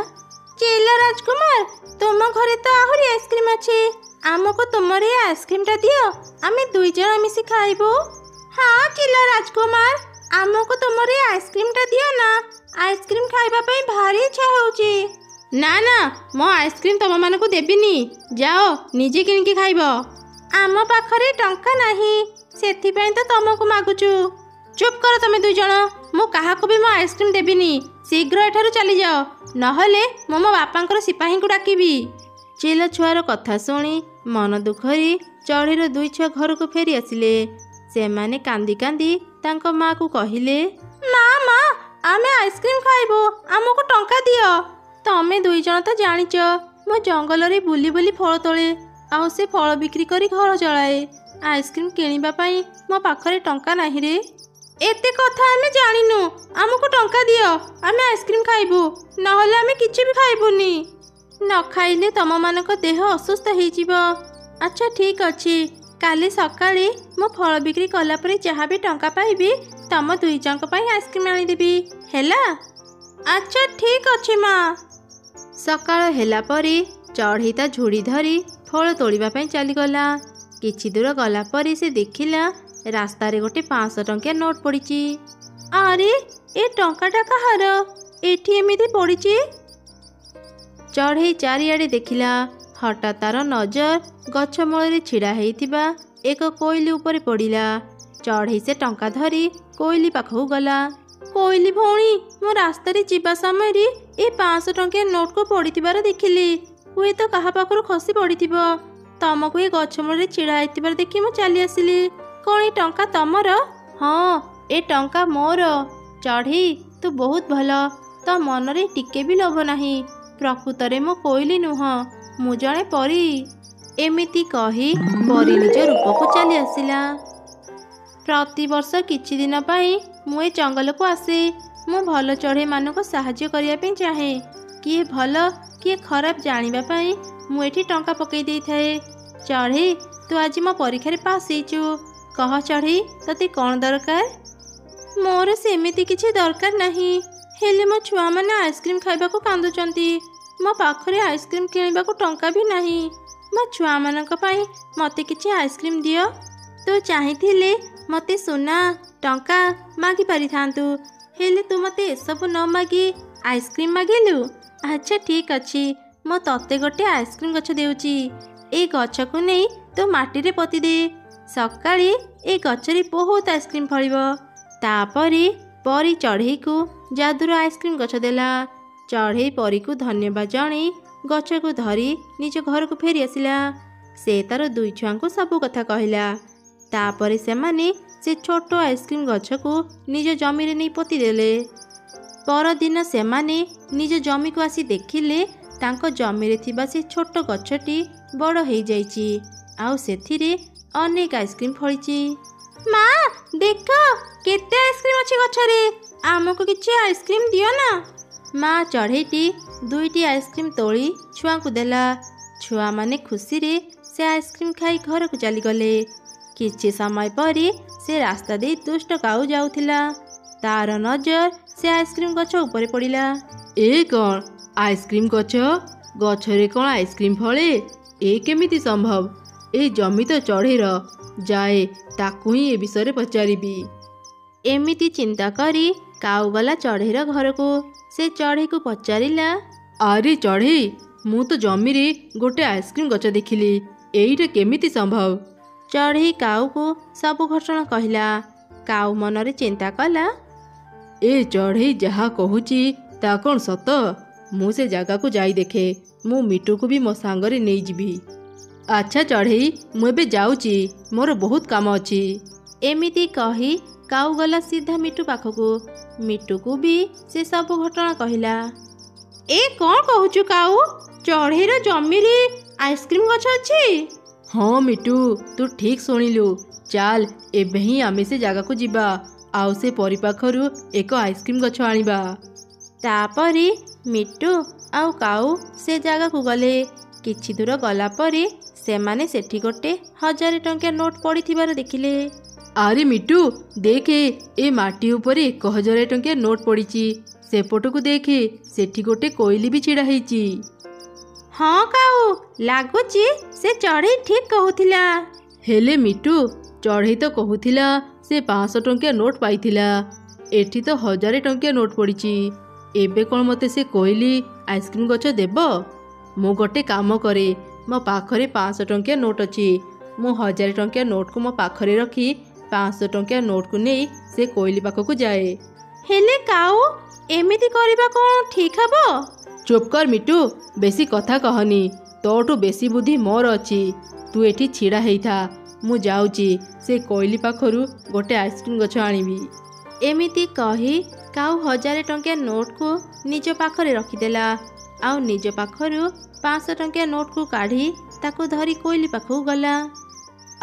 ଚିଲ ରାଜକୁମାର, ତୁମ ଘରେ ତ ଆହୁରି ଆଇସ୍କ୍ରିମ୍ ଅଛି। ଆମକୁ ତୁମର ଏ ଆଇସ୍କ୍ରିମ୍ଟା ଦିଅ, ଆମେ 2 ଜଣ ମିଶି ଖାଇବୁ। ହଁ ଚିଲ ରାଜକୁମାର, ଆମକୁ ତୁମର ଏ ଆଇସ୍କ୍ରିମ୍ଟା ଦିଅ ନା। ଆଇସ୍କ୍ରିମ୍ ଖାଇବା ପାଇଁ ଭାରି ଇଚ୍ଛା ହେଉଛି। ନା ନା, ମୋ ଆଇସ୍କ୍ରିମ୍ ତମମାନଙ୍କୁ ଦେବିନି। ଯାଅ ନିଜେ କିଣିକି ଖାଇବ। ଆମ ପାଖରେ ଟଙ୍କା ନାହିଁ, ସେଥିପାଇଁ ତ ତମକୁ ମାଗୁଛୁ। ଚୁପ୍ କର ତମେ 2 ଜଣ। ମୁଁ କାହାକୁ ବି ମୋ ଆଇସ୍କ୍ରିମ୍ ଦେବିନି। ଶୀଘ୍ର ଏଠାରୁ ଚାଲିଯାଅ, ନହେଲେ ମୁଁ ମୋ ବାପାଙ୍କର ସିପାହୀଙ୍କୁ ଡାକିବି। ଚିଲ ଛୁଆର କଥା ଶୁଣି ମନ ଦୁଃଖରେ ଚଢ଼େଇର 2 ଛୁଆ ଘରକୁ ଫେରି ଆସିଲେ। ସେମାନେ କାନ୍ଦି କାନ୍ଦି ତାଙ୍କ ମାକୁ କହିଲେ, ମା ଆମେ ଆଇସ୍କ୍ରିମ୍ ଖାଇବୁ, ଆମକୁ ଟଙ୍କା ଦିଅ। ତମେ 2 ଜଣ ତ ଜାଣିଛ ମୁଁ ଜଙ୍ଗଲରେ ବୁଲି ବୁଲି ଫଳ ତୋଳେ ଆଉ ସେ ଫଳ ବିକ୍ରି କରି ଘର ଚଳାଏ। ଆଇସ୍କ୍ରିମ୍ କିଣିବା ପାଇଁ ମୋ ପାଖରେ ଟଙ୍କା ନାହିଁ ରେ। ଏତେ କଥା ଆମେ ଜାଣିନୁ, ଆମକୁ ଟଙ୍କା ଦିଅ, ଆମେ ଆଇସ୍କ୍ରିମ୍ ଖାଇବୁ, ନହେଲେ ଆମେ କିଛି ବି ଖାଇବୁନି। ନ ଖାଇଲେ ତମମାନଙ୍କ ଦେହ ଅସୁସ୍ଥ ହେଇଯିବ। ଆଚ୍ଛା ଠିକ୍ ଅଛି, କାଲି ସକାଳେ ମୁଁ ଫଳ ବିକ୍ରି କଲା ପରେ ଯାହା ବି ଟଙ୍କା ପାଇବି ତମ 2 ଜଣଙ୍କ ପାଇଁ ଆଇସ୍କ୍ରିମ୍ ଆଣିଦେବି, ହେଲା? ଆଚ୍ଛା ଠିକ୍ ଅଛି ମା। ସକାଳ ହେଲା ପରେ ଚଢ଼େଇ ତା ଝୁଡ଼ି ଧରି ଫଳ ତୋଳିବା ପାଇଁ ଚାଲିଗଲା। କିଛି ଦୂର ଗଲା ପରେ ସେ ଦେଖିଲା ରାସ୍ତାରେ ଗୋଟେ 500 ଟଙ୍କିଆ ନୋଟ୍ ପଡ଼ିଛି। ଆରେ ଏ ଟଙ୍କାଟା କାହାର? ଏଠି ଏମିତି ପଡ଼ିଛି। ଚଢ଼େଇ ଚାରିଆଡ଼େ ଦେଖିଲା। ହଠାତ୍ ତାର ନଜର ଗଛ ମୂଳରେ ଛିଡ଼ା ହେଇଥିବା ଏକ କୋଇଲି ଉପରେ ପଡ଼ିଲା। ଚଢ଼େଇ ସେ ଟଙ୍କା ଧରି କୋଇଲି ପାଖକୁ ଗଲା। କୋଇଲି ଭଉଣୀ, ମୁଁ ରାସ୍ତାରେ ଯିବା ସମୟରେ ଏ 500 ଟଙ୍କିଆ ନୋଟ୍କୁ ପଡ଼ିଥିବାର ଦେଖିଲି। ହୁଏତ କାହା ପାଖରୁ ଖସି ପଡ଼ିଥିବ। ତମକୁ ଏ ଗଛ ମୂଳରେ ଛିଡ଼ା ହେଇଥିବାର ଦେଖି ମୁଁ ଚାଲି ଆସିଲି। କ'ଣ ଏ ଟଙ୍କା ତମର? ହଁ, ଏ ଟଙ୍କା ମୋର। ଚଢ଼େଇ, ତୁ ବହୁତ ଭଲ। ତୋ ମନରେ ଟିକେ ବି ଲୋଭ ନାହିଁ। ପ୍ରକୃତରେ ମୁଁ କୋଇଲି ନୁହଁ, ମୁଁ ଜଣେ ପରୀ। ଏମିତି କହି ପରୀ ନିଜ ରୂପକୁ ଚାଲି ଆସିଲା। ପ୍ରତିବର୍ଷ କିଛି ଦିନ ପାଇଁ ମୁଁ ଏ ଜଙ୍ଗଲକୁ ଆସେ। ମୁଁ ଭଲ ଚଢ଼େଇମାନଙ୍କୁ ସାହାଯ୍ୟ କରିବା ପାଇଁ ଚାହେଁ। କିଏ ଭଲ କିଏ ଖରାପ ଜାଣିବା ପାଇଁ ମୁଁ ଏଠି ଟଙ୍କା ପକାଇ ଦେଇଥାଏ। ଚଢ଼େଇ, ତୁ ଆଜି ମୋ ପରୀକ୍ଷାରେ ପାସ୍ ହେଇଛୁ। କହ ଚଢ଼େଇ, ତତେ କ'ଣ ଦରକାର? ମୋର ସେମିତି କିଛି ଦରକାର ନାହିଁ, ହେଲେ ମୋ ଛୁଆମାନେ ଆଇସ୍କ୍ରିମ୍ ଖାଇବାକୁ କାନ୍ଦୁଛନ୍ତି। ମୋ ପାଖରେ ଆଇସ୍କ୍ରିମ୍ କିଣିବାକୁ ଟଙ୍କା ବି ନାହିଁ। ମୋ ଛୁଆମାନଙ୍କ ପାଇଁ ମୋତେ କିଛି ଆଇସ୍କ୍ରିମ୍ ଦିଅ। ତୁ ଚାହିଁଥିଲେ ମୋତେ ସୁନା ଟଙ୍କା ମାଗି ପାରିଥାନ୍ତୁ, ହେଲେ ତୁ ମୋତେ ଏସବୁ ନ ମାଗି ଆଇସ୍କ୍ରିମ୍ ମାଗିଲୁ। ଆଚ୍ଛା ଠିକ୍ ଅଛି, ମୁଁ ତତେ ଗୋଟେ ଆଇସ୍କ୍ରିମ୍ ଗଛ ଦେଉଛି। ଏ ଗଛକୁ ନେଇ ତୁ ମାଟିରେ ପୋତି ଦେ। ସକାଳେ ଏ ଗଛରେ ବହୁତ ଆଇସ୍କ୍ରିମ୍ ଫଳିବ। ତାପରେ ପରୀ ଚଢ଼େଇକୁ ଯାଦୁର ଆଇସ୍କ୍ରିମ୍ ଗଛ ଦେଲା। ଚଢ଼େଇ ପରୀକୁ ଧନ୍ୟବାଦ ଜଣାଇ ଗଛକୁ ଧରି ନିଜ ଘରକୁ ଫେରି ଆସିଲା। ସେ ତାର 2 ଛୁଆଙ୍କୁ ସବୁ କଥା କହିଲା। ତାପରେ ସେମାନେ ସେ ଛୋଟ ଆଇସ୍କ୍ରିମ୍ ଗଛକୁ ନିଜ ଜମିରେ ନେଇ ପୋତି ଦେଲେ। ପରଦିନ ସେମାନେ ନିଜ ଜମିକୁ ଆସି ଦେଖିଲେ ତାଙ୍କ ଜମିରେ ଥିବା ସେ ଛୋଟ ଗଛଟି ବଡ଼ ହେଇଯାଇଛି ଆଉ ସେଥିରେ ଅନେକ ଆଇସ୍କ୍ରିମ୍ ଫଳିଛି। ମା ଦେଖ, କେତେ ଆଇସ୍କ୍ରିମ୍ ଅଛି ଗଛରେ। ଆମକୁ କିଛି ଆଇସ୍କ୍ରିମ୍ ଦିଅ ନା। ମା ଚଢ଼େଇଟି 2ଟି ଆଇସ୍କ୍ରିମ୍ ତୋଳି ଛୁଆଙ୍କୁ ଦେଲା। ଛୁଆମାନେ ଖୁସିରେ ସେ ଆଇସ୍କ୍ରିମ୍ ଖାଇ ଘରକୁ ଚାଲିଗଲେ। କିଛି ସମୟ ପରେ ସେ ରାସ୍ତା ଦେଇ ଦୁଷ୍ଟ କାଉ ଯାଉଥିଲା। ତାର ନଜର ସେ ଆଇସ୍କ୍ରିମ୍ ଗଛ ଉପରେ ପଡ଼ିଲା। ଏ କ'ଣ ଆଇସ୍କ୍ରିମ୍ ଗଛରେ କ'ଣ ଆଇସ୍କ୍ରିମ୍ ଫଳେ? ଏ କେମିତି ସମ୍ଭବ? ଏ ଜମି ତ ଚଢ଼େଇର। ଯାଏ ତାକୁ ହିଁ ଏ ବିଷୟରେ ପଚାରିବି। ଏମିତି ଚିନ୍ତା କରି କାଉ ଗଲା ଚଢ଼େଇର ଘରକୁ। ସେ ଚଢ଼େଇକୁ ପଚାରିଲା, ଆରେ ଚଢ଼େଇ, ମୁଁ ତ ଜମିରେ ଗୋଟେ ଆଇସ୍କ୍ରିମ୍ ଗଛ ଦେଖିଲି। ଏଇଟା କେମିତି ସମ୍ଭବ? ଚଢ଼େଇ କାଉକୁ ସବୁ ଘଟଣା କହିଲା। କାଉ ମନରେ ଚିନ୍ତା କଲା, ଏ ଚଢ଼େଇ ଯାହା କହୁଛି ତା କ'ଣ ସତ? ମୁଁ ସେ ଜାଗାକୁ ଯାଇ ଦେଖେ। ମୁଁ ମିଟୁକୁ ବି ମୋ ସାଙ୍ଗରେ ନେଇଯିବି। ଆଚ୍ଛା ଚଢ଼େଇ, ମୁଁ ଏବେ ଯାଉଛି, ମୋର ବହୁତ କାମ ଅଛି। ଏମିତି କହି କାଉ ଗଲା ସିଧା ମିଟୁ ପାଖକୁ। ମିଟୁକୁ ବି ସେ ସବୁ ଘଟଣା କହିଲା। ଏ କ'ଣ କହୁଛୁ କାଉ? ଚଢ଼େଇର ଜମିରେ ଆଇସ୍କ୍ରିମ୍ ଗଛ ଅଛି? ହଁ ମିଟୁ, ତୁ ଠିକ୍ ଶୁଣିଲୁ। ଚାଲ ଏବେ ହିଁ ଆମେ ସେ ଜାଗାକୁ ଯିବା, ଆଉ ସେ ପରିପାଖରୁ ଏକ ଆଇସ୍କ୍ରିମ୍ ଗଛ ଆଣିବା। ତାପରେ ମିଟୁ ଆଉ କାଉ ସେ ଜାଗାକୁ ଗଲେ। କିଛି ଦୂର ଗଲା ପରେ ସେମାନେ ସେଠି ଗୋଟେ 1000 ଟଙ୍କିଆ ନୋଟ୍ ପଡ଼ିଥିବାର ଦେଖିଲେ। ଆରେ ମିଟୁ, ଦେଖେ, ଏ ମାଟି ଉପରେ 1000 ଟଙ୍କିଆ ନୋଟ୍ ପଡ଼ିଛି। ସେପଟକୁ ଦେଖେ, ସେଠି ଗୋଟେ କୋଇଲି ବି ଛିଡ଼ା ହେଇଛି। ହଁ କାଉ, ଲାଗୁଛି ସେ ଚଢ଼େଇ ଠିକ୍ କହୁଥିଲା। ହେଲେ ମିଟୁ, ଚଢ଼େଇ ତ କହୁଥିଲା ସେ 500 ଟଙ୍କିଆ ନୋଟ୍ ପାଇଥିଲା। ଏଠି ତ 1000 ଟଙ୍କିଆ ନୋଟ୍ ପଡ଼ିଛି। ଏବେ କ'ଣ ମୋତେ ସେ କୋଇଲି ଆଇସ୍କ୍ରିମ୍ ଗଛ ଦେବ? ମୁଁ ଗୋଟେ କାମ କରେ, ମୋ ପାଖରେ 500 ଟଙ୍କିଆ ନୋଟ୍ ଅଛି। ମୁଁ 1000 ଟଙ୍କିଆ ନୋଟ୍କୁ ମୋ ପାଖରେ ରଖି 500 ଟଙ୍କିଆ ନୋଟ୍କୁ ନେଇ ସେ କୋଇଲି ପାଖକୁ ଯାଏ। ହେଲେ କାଉ, ଏମିତି କରିବା କ'ଣ ଠିକ୍ ହବ? ଚୁପ୍ କର ମିଟୁ, ବେଶୀ କଥା କହନି। ତୋଠୁ ବେଶୀ ବୁଦ୍ଧି ମୋର ଅଛି। ତୁ ଏଠି ଛିଡ଼ା ହେଇଥା, ମୁଁ ଯାଉଛି ସେ କୋଇଲି ପାଖରୁ ଗୋଟେ ଆଇସ୍କ୍ରିମ୍ ଗଛ ଆଣିବି। ଏମିତି କହି କାଉ 1000 ଟଙ୍କିଆ ନୋଟ୍କୁ ନିଜ ପାଖରେ ରଖିଦେଲା। ଆଉ ନିଜ ପାଖରୁ 500 ଟଙ୍କିଆ ନୋଟ୍କୁ କାଢ଼ି ତାକୁ ଧରି କୋଇଲି ପାଖକୁ ଗଲା।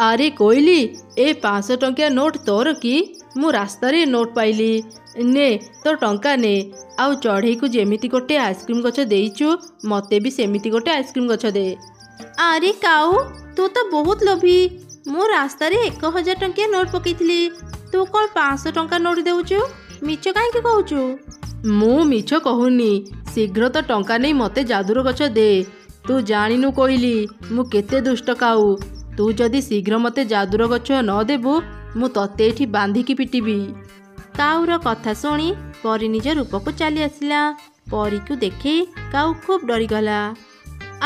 ଆରେ କୋଇଲି, ଏ 500 ଟଙ୍କିଆ ନୋଟ୍ ତୋର କି? ମୁଁ ରାସ୍ତାରେ ନୋଟ୍ ପାଇଲି। ନେ ତୋ ଟଙ୍କା ନେ। ଆଉ ଚଢ଼େଇକୁ ଯେମିତି ଗୋଟେ ଆଇସ୍କ୍ରିମ୍ ଗଛ ଦେଇଛୁ, ମୋତେ ବି ସେମିତି ଗୋଟେ ଆଇସ୍କ୍ରିମ୍ ଗଛ ଦେ। ଆରେ କାଉ, ତୁ ତ ବହୁତ ଲୋଭୀ। ମୁଁ ରାସ୍ତାରେ 1000 ଟଙ୍କିଆ ନୋଟ୍ ପକେଇଥିଲି। ତୁ କ'ଣ 500 ଟଙ୍କା ନୋଟ୍ ଦେଉଛୁ? ମିଛ କାହିଁକି କହୁଛୁ? ମୁଁ ମିଛ କହୁନି। ଶୀଘ୍ର ତ ଟଙ୍କା ନେଇ ମୋତେ ଯାଦୁର ଗଛ ଦେ। ତୁ ଜାଣିନୁ କୋଇଲି, ମୁଁ କେତେ ଦୁଷ୍ଟ କାଉ। ତୁ ଯଦି ଶୀଘ୍ର ମୋତେ ଯାଦୁର ଗଛ ନ ଦେବୁ, ମୁଁ ତତେ ଏଠି ବାନ୍ଧିକି ପିଟିବି। କାଉର କଥା ଶୁଣି ପରୀ ନିଜ ରୂପକୁ ଚାଲି ଆସିଲା। ପରୀକୁ ଦେଖି କାଉ ଖୁବ୍ ଡରିଗଲା।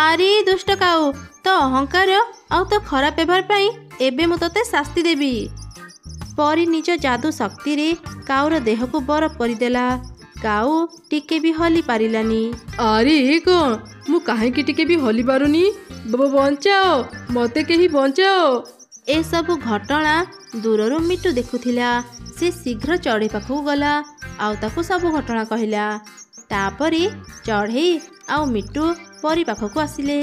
ଆରେ ଦୁଷ୍ଟ କାଉ, ତୋ ଅହଙ୍କାର ଆଉ ତୋ ଖରାପ ବ୍ୟବହାର ପାଇଁ ଏବେ ମୁଁ ତତେ ଶାସ୍ତି ଦେବି। ପରୀ ନିଜ ଯାଦୁ ଶକ୍ତିରେ କାଉର ଦେହକୁ ବରଫ କରିଦେଲା। କାଉ ଟିକେ ବି ହଲି ପାରିଲାନି। ଆରେ ଏ କ'ଣ? ମୁଁ କାହିଁକି ଟିକେ ବି ହଲି ପାରୁନି? ବଞ୍ଚାଅ, ମୋତେ କେହି ବଞ୍ଚାଅ। ଏସବୁ ଘଟଣା ଦୂରରୁ ମିଟୁ ଦେଖୁଥିଲା। ସେ ଶୀଘ୍ର ଚଢ଼େଇ ପାଖକୁ ଗଲା ଆଉ ତାକୁ ସବୁ ଘଟଣା କହିଲା। ତାପରେ ଚଢ଼େଇ ଆଉ ମିଟୁ ପରୀ ପାଖକୁ ଆସିଲେ।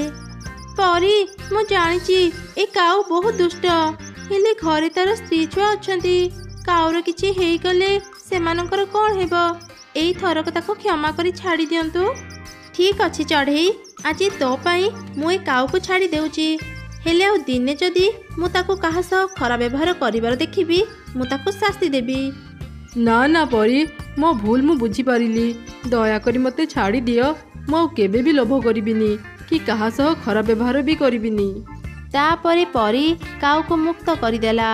ପରୀ, ମୁଁ ଜାଣିଛି ଏ କାଉ ବହୁତ ଦୁଷ୍ଟ, ହେଲେ ଘରେ ତାର ସ୍ତ୍ରୀ ଛୁଆ ଅଛନ୍ତି। କାଉର କିଛି ହେଇଗଲେ ସେମାନଙ୍କର କ'ଣ ହେବ? ଏଇ ଥରକ ତାକୁ କ୍ଷମା କରି ଛାଡ଼ି ଦିଅନ୍ତୁ। ଠିକ୍ ଅଛି ଚଢ଼େଇ, ଆଜି ତୋ ପାଇଁ ମୁଁ ଏ କାଉକୁ ଛାଡ଼ି ଦେଉଛି। ହେଲେ ଆଉ ଦିନେ ଯଦି ମୁଁ ତାକୁ କାହା ସହ ଖରାପ ବ୍ୟବହାର କରିବାର ଦେଖିବି, ମୁଁ ତାକୁ ଶାସ୍ତି ଦେବି। ନା ନା ପରୀ, ମୋ ଭୁଲ ମୁଁ ବୁଝିପାରିଲି। ଦୟାକରି ମୋତେ ଛାଡ଼ି ଦିଅ। ମୁଁ ଆଉ କେବେ ବି ଲୋଭ କରିବିନି କି କାହା ସହ ଖରାପ ବ୍ୟବହାର ବି କରିବିନି। ତାପରେ ପରୀ କାଉକୁ ମୁକ୍ତ କରିଦେଲା।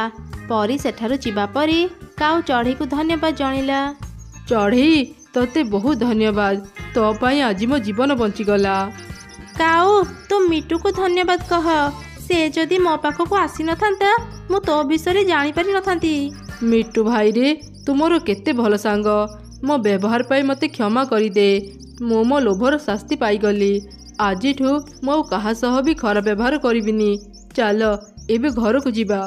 ପରୀ ସେଠାରୁ ଯିବା ପରେ କାଉ ଚଢ଼େଇକୁ ଧନ୍ୟବାଦ ଜଣାଇଲା। ଚଢ଼େଇ, ତତେ ବହୁତ ଧନ୍ୟବାଦ। ତୋ ପାଇଁ ଆଜି ମୋ ଜୀବନ ବଞ୍ଚିଗଲା। କାଉ, ତୁ ମିଟୁକୁ ଧନ୍ୟବାଦ କହ। ସେ ଯଦି ମୋ ପାଖକୁ ଆସିନଥାନ୍ତା, ମୁଁ ତୋ ବିଷୟରେ ଜାଣିପାରିନଥାନ୍ତି। ମିଟୁ ଭାଇରେ, ତୁ ମୋର କେତେ ଭଲ ସାଙ୍ଗ। ମୋ ବ୍ୟବହାର ପାଇଁ ମୋତେ କ୍ଷମା କରିଦେ। ମୁଁ ମୋ ଲୋଭର ଶାସ୍ତି ପାଇଗଲି। ଆଜିଠୁ ମୁଁ ଆଉ କାହା ସହ ବି ଖରାପ ବ୍ୟବହାର କରିବିନି। ଚାଲ ଏବେ ଘରକୁ ଯିବା।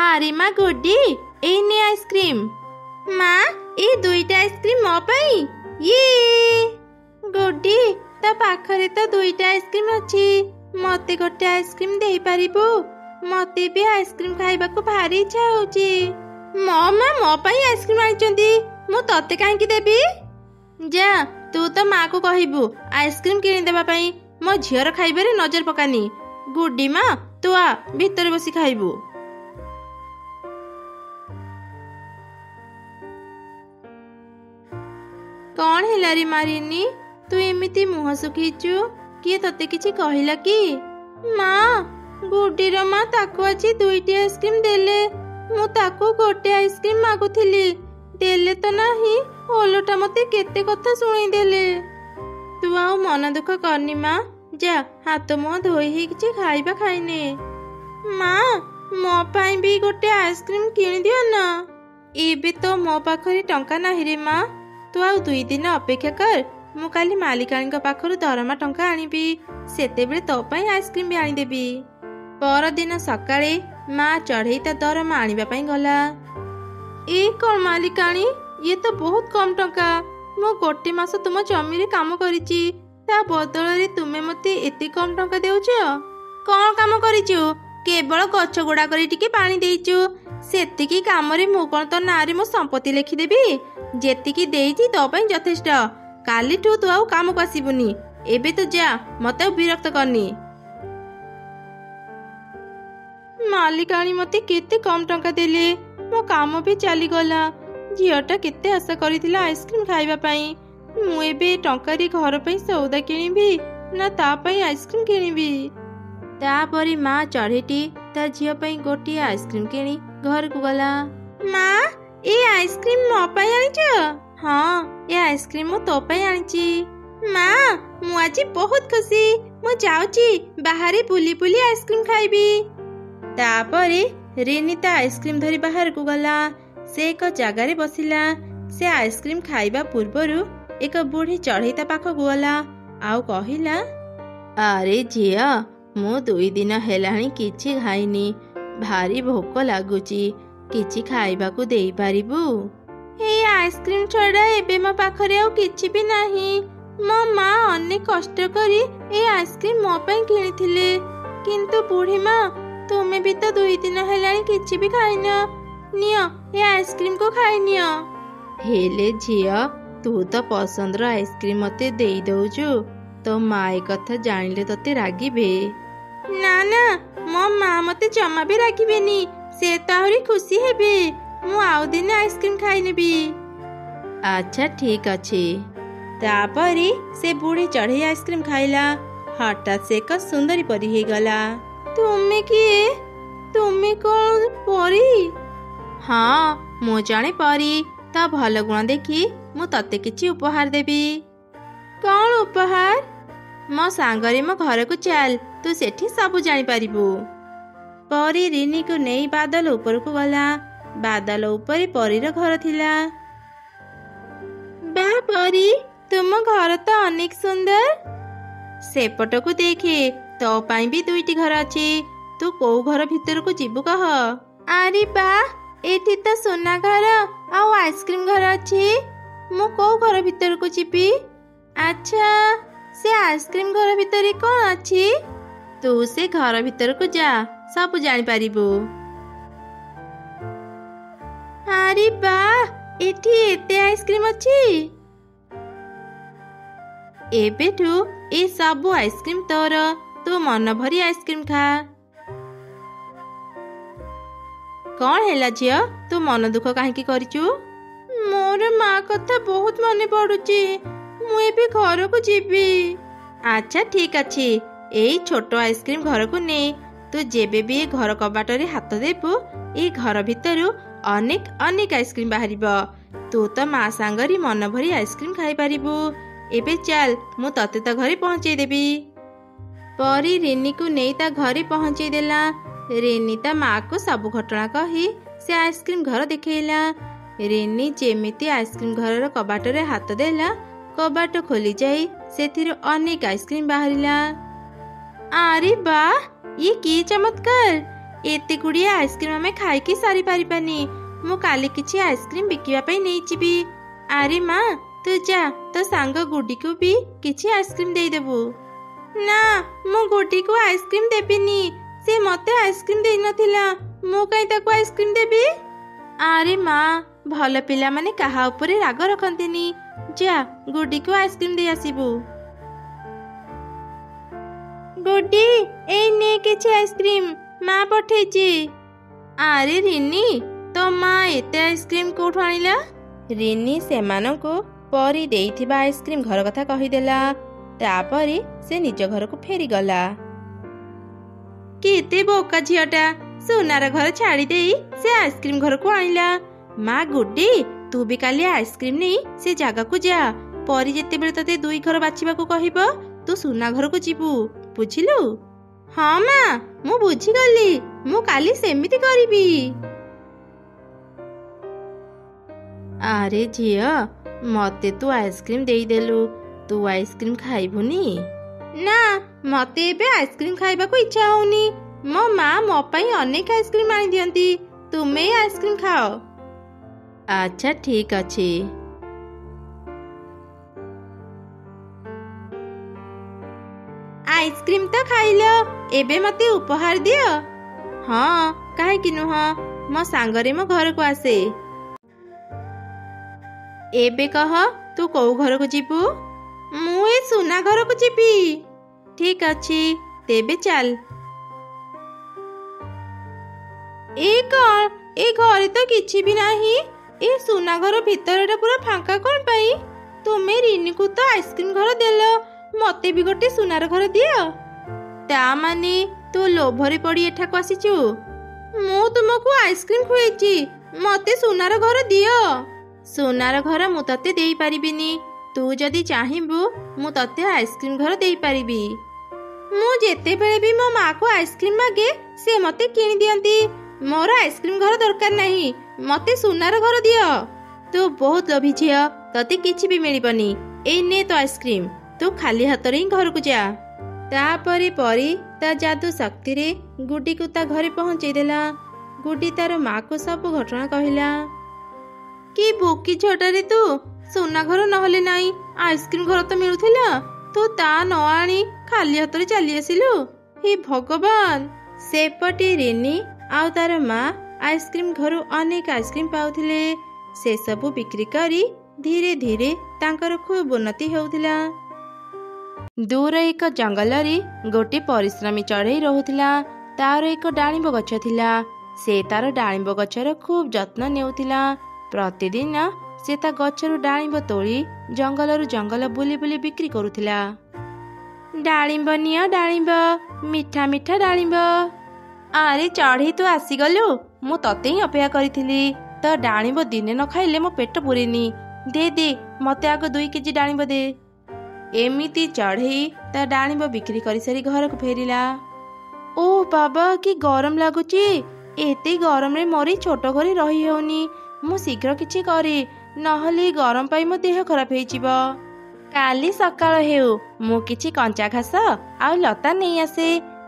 ଆରେ ମା ଗୁଡି, ଏଇ ନେ ଆଇସ୍କ୍ରିମ୍। ମା, ଏଇ 2ଟା ଆଇସ୍କ୍ରିମ୍ ମୋ ପାଇଁ। ଗୁଡି, ତା ପାଖରେ ତ 2ଟା ଆଇସ୍କ୍ରିମ୍ ଅଛି। ମତେ ଗୋଟେ ଆଇସ୍କ୍ରିମ୍ ଦେଇପାରିବୁ? ମତେ ବି ଆଇସ୍କ୍ରିମ୍ ଖାଇବାକୁ ଭାରି ଇଚ୍ଛା ହଉଛି। ମୋ ମା ମୋ ପାଇଁ ଆଇସ୍କ୍ରିମ୍ ଆଣିଛନ୍ତି, ମୁଁ ତତେ କାହିଁକି ଦେବି? ଯା, ତୁ ତ ମାକୁ କହିବୁ ଆଇସ୍କ୍ରିମ୍ କିଣିଦେବା ପାଇଁ। ମୋ ଝିଅର ଖାଇବାରେ ନଜର ପକାନି। ଗୁଡି ମା, ତୁ ଆ ଭିତରେ ବସି ଖାଇବୁ। କଣ ହେଲା ରେ ମାରିନି, ତୁ ଏମିତି ମୁହଁ ଶୁଖେଇଛୁ? କିଏ ତତେ କିଛି କହିଲା କି? ମା, ଗୁଡିର ମା ତାକୁ ଆଜି 2ଟି ଆଇସ୍କ୍ରିମ ଦେଲେ। ମୁଁ ତାକୁ ଗୋଟେ ଆଇସ୍କ୍ରିମ ମାଗୁଥିଲି, ଦେଲେ ତ ନାହିଁ, ଓଲଟା ମତେ କେତେ କଥା ଶୁଣେଇଦେଲେ। ତୁ ଆଉ ମନ ଦୁଃଖ କରନି ମା, ଯା ହାତ ମୁହଁ ଧୋଇ ହେଇ କିଛି ଖାଇବା ଖାଇନେ। ମା, ମୋ ପାଇଁ ବି ଗୋଟେ ଆଇସ୍କ୍ରିମ କିଣିଦିଅ ନା। ଏବେ ତ ମୋ ପାଖରେ ଟଙ୍କା ନାହିଁ ରେ ମା, ତୁ ଆଉ 2 ଦିନ ଅପେକ୍ଷା କର। ମୁଁ କାଲି ମାଲିକାଣୀଙ୍କ ପାଖରୁ ଦରମା ଟଙ୍କା ଆଣିବି, ସେତେବେଳେ ତୋ ପାଇଁ ଆଇସ୍କ୍ରିମ ବି ଆଣିଦେବି। ପରଦିନ ସକାଳେ ମା ଚଢ଼େଇ ତା ଦରମା ଆଣିବା ପାଇଁ ଗଲା। ଏ କଣ ମାଲିକାଣୀ, ଇଏ ତ ବହୁତ କମ ଟଙ୍କା। ମୁଁ ଗୋଟେ ମାସ ତୁମ ଜମିରେ କାମ କରିଛି, ତା ବଦଳରେ ତୁମେ ମତେ ଏତେ କମ ଟଙ୍କା ଦେଉଛ? କଣ କାମ କରିଛୁ? କେବଳ ଗଛ ଗୁଡାକରେ ଟିକେ ପାଣି ଦେଇଛୁ, ସେତିକି କାମରେ ମୁଁ କଣ ତୋ ନାଁରେ ମୋ ସମ୍ପତ୍ତି ଲେଖିଦେବି? ଯେତିକି ଦେଇଛି ତୋ ପାଇଁ ଯଥେଷ୍ଟ। କାଲିଠୁ ତୁ ଆଉ କାମକୁ ଆସିବୁନି। ଏବେ ତ ଯା, ମତେ ଆଉ ବିରକ୍ତ କରନି। ମାଲିକାଣୀ ମତେ କେତେ କମ ଟଙ୍କା ଦେଲେ, ମୋ କାମ ବି ଚାଲିଗଲା। ଝିଅଟା କେତେ ଆଶା କରିଥିଲା ଆଇସ୍କ୍ରିମ ଖାଇବା ପାଇଁ। ମୁଁ ଏବେ ଟଙ୍କାରେ ଘର ପାଇଁ ସଉଦା କିଣିବି ନା ତା ପାଇଁ ଆଇସ୍କ୍ରିମ କିଣିବି? ତାପରେ ମା ଚଢ଼େଇଟି ତା ଝିଅ ପାଇଁ ଗୋଟିଏ ଆଇସ୍କ୍ରିମ କିଣି ଘରକୁ ଗଲା। ମା, ଏ ଆଇସ୍କ୍ରିମ ମୋ ପାଇଁ ଆଣିଛ? ହଁ, ଏ ଆଇସ୍କ୍ରିମ ମୁଁ ତୋ ପାଇଁ ଆଣିଛି। ମା, ମୁଁ ଆଜି ବହୁତ ଖୁସି। ମୁଁ ଯାଉଛି ବାହାରେ ବୁଲି ବୁଲି ଆଇସ୍କ୍ରିମ ଖାଇବି। ତାପରେ ରିନି ତା ଆଇସ୍କ୍ରିମ ଧରି ବାହାରକୁ ଗଲା। ସେ ଏକ ଜାଗାରେ ବସିଲା। ସେ ଆଇସ୍କ୍ରିମ ଖାଇବା ପୂର୍ବରୁ ଏକ ବୁଢୀ ଚଢ଼େଇ ତା ପାଖକୁ ଗଲା ଆଉ କହିଲା, ଆରେ ଝିଅ, ମୁଁ 2 ଦିନ ହେଲାଣି କିଛି ଖାଇନି, ଭାରି ଭୋକ ଲାଗୁଛି, କିଛି ଖାଇବାକୁ ଦେଇପାରିବୁ? ଏଇ ଆଇସ୍କ୍ରିମ ଛଡା ଏବେ ମୋ ପାଖରେ ଆଉ କିଛି ବି ନାହିଁ। ମୋ ମା ଅନେକ କଷ୍ଟ କରି ଏଇ ଆଇସ୍କ୍ରିମ ମୋ ପାଇଁ କିଣିଥିଲେ, କିନ୍ତୁ ବୁଢୀ ମା, ତୁମେ ବି ତ 2 ଦିନ ହେଲାଣି କିଛି ବି ଖାଇନ। ନିଅ, ଏ ଆଇସ୍କ୍ରିମ କୁ ଖାଇନିଅ। ହେଲେ ଝିଅ, ତୁ ତ ପସନ୍ଦର ଆଇସ୍କ୍ରିମ ମତେ ଦେଇ ଦଉଛୁ, ତୋ ମା ଏ କଥା ଜାଣିଲେ ତତେ ରାଗିବେ। ନା ନା, ମୋ ମା ମତେ ଜମା ବି ରାଗିବେନି, ସେ ତ ଆହୁରି ଖୁସି ହେବେ। ମୁଁ ଆଉ ଦିନେ ଆଇସ୍କ୍ରିମ ଖାଇନେବି। ଆଚ୍ଛା ଠିକ ଅଛି। ତାପରେ ସେ ବୁଢୀ ଚଢ଼େଇ ଆଇସ୍କ୍ରିମ ଖାଇଲା। ହଠାତ୍ ସେ ଏକ ସୁନ୍ଦରୀ ପରି ହେଇଗଲା। ତୁମେ କିଏ? ତୁମେ କଣ ପରୀ? ହଁ, ମୁଁ ଜଣେ ପରୀ। ତ ଭଲ ଗୁଣ ଦେଖି ମୁଁ ତତେ କିଛି ଉପହାର ଦେବି। କଣ ଉପହାର? ମୋ ସାଙ୍ଗରେ ମୋ ଘରକୁ ଚାଲ, ତୁ ସେଠି ସବୁ ଜାଣିପାରିବୁ। ପରୀ ରିନିକୁ ନେଇ ବାଦଲ ଉପରକୁ ଗଲା। ବାଦଲ ଉପରେ ପରୀର ଘର ଥିଲା। ବାଃ ପରୀ, ତୁମ ଘର ତ ଅନେକ ସୁନ୍ଦର। ସେପଟକୁ ଦେଖେ, ତୋ ପାଇଁ ବି 2ଟି ଘର ଅଛି। ତୁ କୋଉ ଘର ଭିତରକୁ ଯିବୁ କହ? ଆରେ ବାଃ, ଏଠି ତ ସୁନା ଘର ଆଉ ଆଇସ୍କ୍ରିମ ଘର ଅଛି। ମୁଁ କୋଉ ଘର ଭିତରକୁ ଯିବି? ଆଚ୍ଛା, ସେ ଆଇସ୍କ୍ରିମ ଘର ଭିତରେ କଣ ଅଛି? ତୁ ସେ ଘର ଭିତରକୁ ଯା, ସବୁ ଜାଣିପାରିବୁ। ଆରେ ବାଃ, ଏଠି ଏତେ ଆଇସ୍କ୍ରିମ ଅଛି। ଏବେଠୁ ଏ ସବୁ ଆଇସ୍କ୍ରିମ ତୋର, ତୁ ମନ ଭରି ଆଇସ୍କ୍ରିମ ଖା। କଣ ହେଲା ଝିଅ, ତୁ ମନ ଦୁଃଖ କାହିଁକି କରିଛୁ? ମୋର ମା କଥା ବହୁତ ମନେ ପଡୁଛି, ମୁଁ ଏବେ ଘରକୁ ଯିବି। ଆଚ୍ଛା ଠିକ ଅଛି, ଏଇ ଛୋଟ ଆଇସ୍କ୍ରିମ ଘରକୁ ନେ। ତୁ ଯେବେ ବି ଏ ଘର କବାଟରେ ହାତ ଦେବୁ, ଏ ଘର ଭିତରୁ ଅନେକ ଅନେକ ଆଇସ୍କ୍ରିମ ବାହାରିବ। ତୁ ତ ମା ସାଙ୍ଗରେ ମନ ଭରି ଆଇସ୍କ୍ରିମ ଖାଇପାରିବୁ। ଏବେ ଚାଲ, ମୁଁ ତତେ ତ ଘରେ ପହଞ୍ଚେଇ ଦେବି। ପରୀ ରିନିକୁ ନେଇ ତା ଘରେ ପହଞ୍ଚେଇ ଦେଲା। ରିନି ତା ମାକୁ ସବୁ ଘଟଣା କହି ସେ ଆଇସ୍କ୍ରିମ ଘର ଦେଖେଇଲା। ରିନି ଯେମିତି ଆଇସ୍କ୍ରିମ ଘରର କବାଟରେ ହାତ ଦେଲା, କବାଟ ଖୋଲି ଯାଇ ସେଥିରୁ ଅନେକ ଆଇସ୍କ୍ରିମ ବାହାରିଲା। ଆରେ ବାଃ, ଇଏ କି ଚମତ୍କାର! ଏତେ ଗୁଡ଼ିଏ ଆଇସ୍କ୍ରିମ ଆମେ ଖାଇକି ସାରି ପାରିବାନି। ମୁଁ କାଲି କିଛି ଆଇସ୍କ୍ରିମ ବିକିବା ପାଇଁ ନେଇଯିବି। ଆରେ ମା, ତୁ ଯା, ତୋ ସାଙ୍ଗ ଗୁଡିକୁ ବି କିଛି ଆଇସ୍କ୍ରିମ ଦେଇଦେବୁ। ନା, ମୁଁ ଗୁଡିକୁ ଆଇସ୍କ୍ରିମ ଦେବିନି। ସେ ମତେ ଆଇସ୍କ୍ରିମ ଦେଇନଥିଲା, ମୁଁ କାହିଁ ତାକୁ ଆଇସ୍କ୍ରିମ ଦେବି? ଆରେ ମା, ଭଲ ପିଲାମାନେ କାହା ଉପରେ ରାଗ ରଖନ୍ତିନି। ଯା, ଗୁଡିକୁ ଆଇସ୍କ୍ରିମ ଦେଇ ଆସିବୁ। गुड्डी एई ने किछि आइसक्रीम माँ पठेइछि। आरे रिनी तो माँ एते आइसक्रीम कोठु आनिला? रिनी सेमानंकु परी देइथिबा आइसक्रीम घर कथा कहिदेला। तापरे से निज घर को फेरी गला। केते बोका झियटा सोनार घर छाड़ी देई से आइसक्रीम घर को आनिला। माँ गुड्डी तू भी काली आइसक्रीम नहीं से जगह को जा। परी जेते बेले तते दुई घर बाछिबा को कहिबो तू सुना घर को जीबू बुझिलु? हाँ माँ मु बुझी गली मु काली सेमिति करिबी। आरे झिया मते तू आइसक्रीम देई देलु तू आइसक्रीम खाइबुनी? ना मते एबे आइसक्रीम खाइबा को इच्छा होउनी। मो माँ मो पई अनेक आइसक्रीम आनि दियंती तुमे आइसक्रीम खाओ। अच्छा ठीक अछि। आइसक्रीम तो खाइलो एबे मते उपहार दियो। हाँ काहे कि नुह मो सांगरे मो घर को आसे। एबे कह तू कोउ घर को जीबू? मु ए सुना घर को जीबी। ठीक अछि तेबे चल। ए घरे तो किछि भी नाही। ए सुना घर भितरटा पूरा फांका कोन पाई? तुमे रिनी को तो आइसक्रीम घर देलो मते भी गोटे सुनार घर दियो। ता माने तू लोभरे पड़ी एठा को आसीचु? मु तुमको आइसक्रीम खुएची मते सुनार घर दियो। सुनार घर मु तते देई परिबिनी। तू जदी चाहिबू मु तते आइसक्रीम घर देई परिबी। मु जेते बेले भी मो माँ को आइसक्रीम मागे से मते किनी दियंती। मोर आइसक्रीम घर दरकार नहीं मते सुनार घर दियो। तू बहुत लोभी झियो तते किछि भी मिलिबनी। एई ने तो आइसक्रीम तू खाली हाथ रे घर को जा। तापरे परी ता जादू शक्ति रे गुड्डी को ता घरे पहुंचई देला। गुड्डी तार माँ को सब घटना कहिला। कि बोकी छोटा रे तू सोना घर नहले नाई आइसक्रीम घर तो मिलुथिला तू ता न आनी खाली हाथ रे चली आसिलु। हे भगवान। सेपटे रिनी आउ तार माँ आइसक्रीम घर अनेक आइसक्रीम पाउथिले। से सबु बिक्री करी धीरे धीरे तांकर खूब उन्नति होउथिला। दूर एक जंगल रे गोटे परिश्रमी चढ़ई रहुथिला। तार एक डाळिंब गछ थिला। से तार डाळिंब गछर खूब जत्न नेउथिला। प्रतिदिन से ता गछरु डाळिंब तोली जंगलरु जंगल बुली बुली बिक्री करुथिला। डाळिंब निया डाळिंब मिठा मिठा डाळिंब। आरे चढ़ई तू आसीगलु मु तते ही अपेक्षा करिथिली। तो डाळिंब दिने न खाइले मो पेट पुरेनी। दे दे मते आग 2 केजी डाळिंब दे। एमिति चढ़ई ता डाळिंब बिक्री करी सारी घर को फेरिला। ओ बाबा कि गरम लागुची। एते गरम रे मोरी छोट घरे रही हेउनी। मु शीघ्र किछि करे नहले गरम पाई मो देह खराब हेइ जिवो। काली सकाळ हेउ मु किछि कंचा घास आ लता नहीं आसे।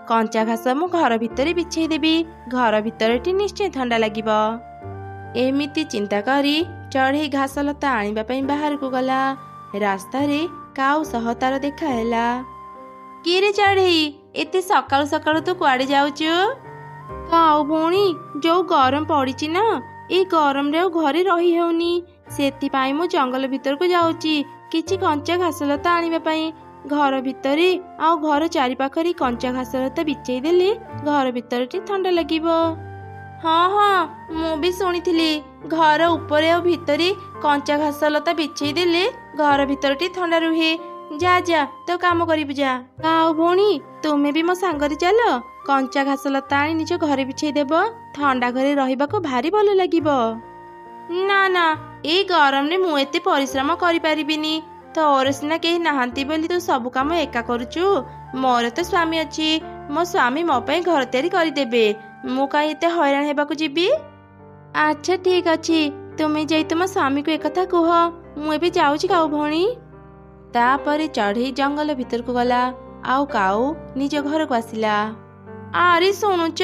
कंचा घास मु घर भितरे बिछेई देबी। घर भितरटी निश्चय ठंडा लागिबो। एमिति चिंता करी चढ़ई घास लता आनिबा पई बाहर को गला। रास्ता रे काउ सह तार देखा हैला। कि रे चढ़ई एते सकाळु सकाळु तू कुआडे जाउचु? काउ भौणी जो गरम पड़ीची ना ए गरम रे घरे रही हेउनी। सेति पाई मु जंगल भीतर को जाउची किछि कंचा घास लता आनिबा पई। घर भितरे आ घर चारि पाखरी कंचा घास लता बिछेई देले घर भितरटी ठंडा लागिबो। हाँ हाँ मु भी सुनिथिली घर ऊपर और भितरे कंचा घास लता बिछेई देले घर भितरटी ठंडा रुहे। जा जा तो काम करिबु जा। काउ भौणी तुमे भी मो सांगरे चल। कंचा घास लता आनी निज घरे बिछेई देबो। ठंडा घरे रहिबा को भारी भलो लागिबो। ना ना ए गरम रे मु एते परिश्रम करि परिबिनी। तोर सिना केही नाहांती बोली तू सब काम एका करूचु। मोर तो स्वामी अछि मो स्वामी मो पई घर तयारी करि देबे। मु काई एते हैरान हेबा को जीबी। अच्छा ठीक अछि तुमे जाई तुम स्वामी को एकथा कुह मु एबे जाउची काउ भौणी। तापरे चढ़ई जंगल भीतर को गला आउ काउ निज घर को आसिला। आरे सुनुच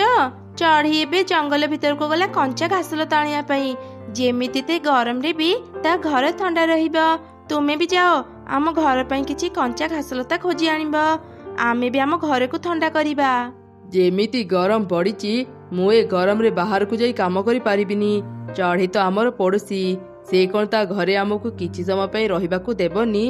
चढ़ई एबे जंगल भीतर को गला कंचा घास लता आनिया पई। जेमिति ते गरम रे भी ता घर ठंडा रहिबो। तुमे भी जाओ आम घर पई किछि कंचा घास लता खोजी आनिबो। आमे भी आम घर को ठंडा करिबा। जेमिति गरम पड़ीची मु ए गरम रे बाहर को जाई काम करि पारिबिनी। चढ़ई तो आमर पड़ोसी से कोन ता घरे आमको किछि समय पई रहिबा को देबनी।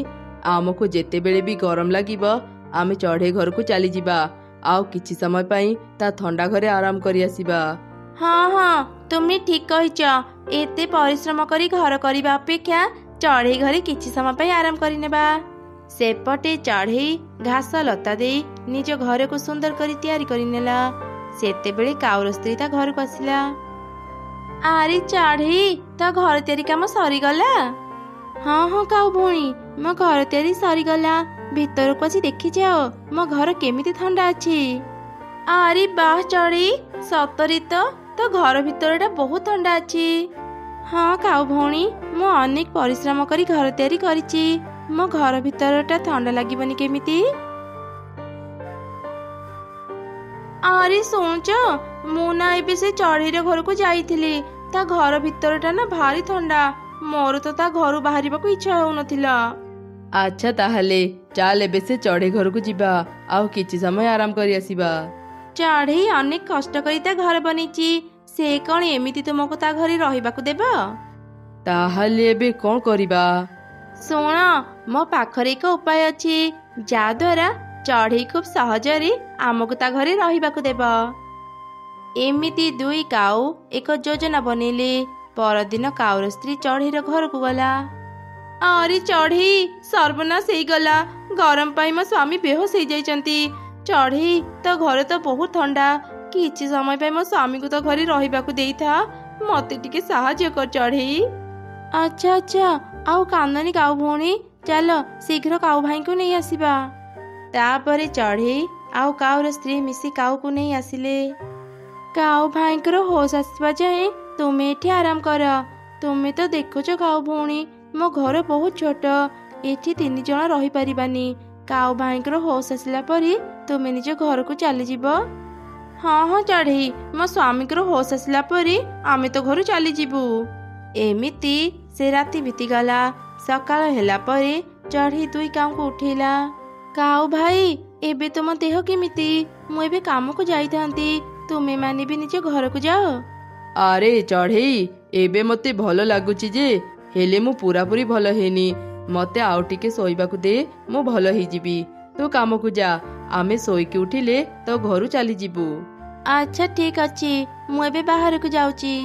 आमको जेते बेले भी गरम लागिबो आमे चढ़े घर को चली जिबा आउ किछि समय पई ता ठंडा घरे आराम करी आसीबा। हाँ हाँ तुमने ठीक कहिच। एते परिश्रम करी घर करबा अपेक्षा चढ़ई घरे किछि समय पई आराम करि नेबा। सेपटे चढ़ई घास लता दे निज घर को सुंदर करी तैयारी करि नेला। सेते बेले काउर स्त्री ता घर को आसिला। आरे चढ़ई तो घर तैयारी काम सरी गला। हाँ हाँ काऊ भौणी मो घर तैयारी सरी गला। भीतर को आसी देखि जाओ मो घर केमिति ठंडा अछि। आरे बाह चढ़ई सतरी तो घर भीतरटा बहुत ठंडा अछि। हाँ काऊ भौणी मो अनेक परिश्रम करी घर तैयारी करिछि। मो घर भीतरटा ठंडा लागिबनी केमिति। आरे सुनुच मु ना एबे से चढ़ईर घर को जाइथिली। ता घर भीतरटा ना भारी ठंडा। मोर तो ता घर बाहरिबाकू इच्छा होउनथिला। अच्छा ताहले चाल एबे से चढ़े घर को जिबा आउ किछि समय आराम करी आसीबा। चढ़ई अनेक कष्ट करी ता घर बनिछि। से कौन एमिति तुमको ता घरे रहिबाकू देबा। ताहले एबे कोन करिबा। सुन मो पाखरे एक उपाय अछि जा द्वारा चढ़ई खूब सहजरे आमको ता घरे रहिबाकू देबा। एमिति दुई काऊ एक योजना बनेले। परदिन काउर स्त्री चढ़ईर घर को गला। अरे चढ़ई सर्वनाश हो गला। गरम पाई मो स्वामी बेहोश हो जाइछंती। चढ़ई तो घर तो बहुत ठंडा। किछि समय पे मो स्वामी को तो घरे रहिबाकू देई था। मते टिके सहाय्य कर चढ़ई। अच्छा अच्छा आउ कांदनी काऊ भौणी चलो शीघ्र काऊ भाई को नहीं आसीबा। तापरे चढ़ई आउ काउर स्त्री मिसी काऊ को नहीं आसिले। काऊ भाईकर होश आसवा जाए तुमे एठी आराम कर। तुमे तो देखुच काऊ भौणी मो घर बहुत छोट। एठी 3 जण रही परिबानी। काऊ भाईकर होश आसिला परी तुमे निज घर को चली जीव। हाँ हाँ चढ़ई मो स्वामीकर होश आसिला परी आमे तो घर चली जीवु। एमिति से राति बीती गला। सकाळ होला परे चढ़ई दुई काऊ को उठेला। काऊ भाई एबे तुम देह केमिति। मु एबे काम को जाइथांती। तुमे माने भी निज घर को जाओ। अरे चढ़ई एबे मते भलो लागुची जे हेले मु पूरा पूरी भलो हेनी। मते आउ टिके सोइबाकू दे मु भलो ही जीबी। तू काम को जा आमे सोईकी उठिले तो घरु चली जीबू। अच्छा ठीक अछि मु एबे बाहर को जाउची।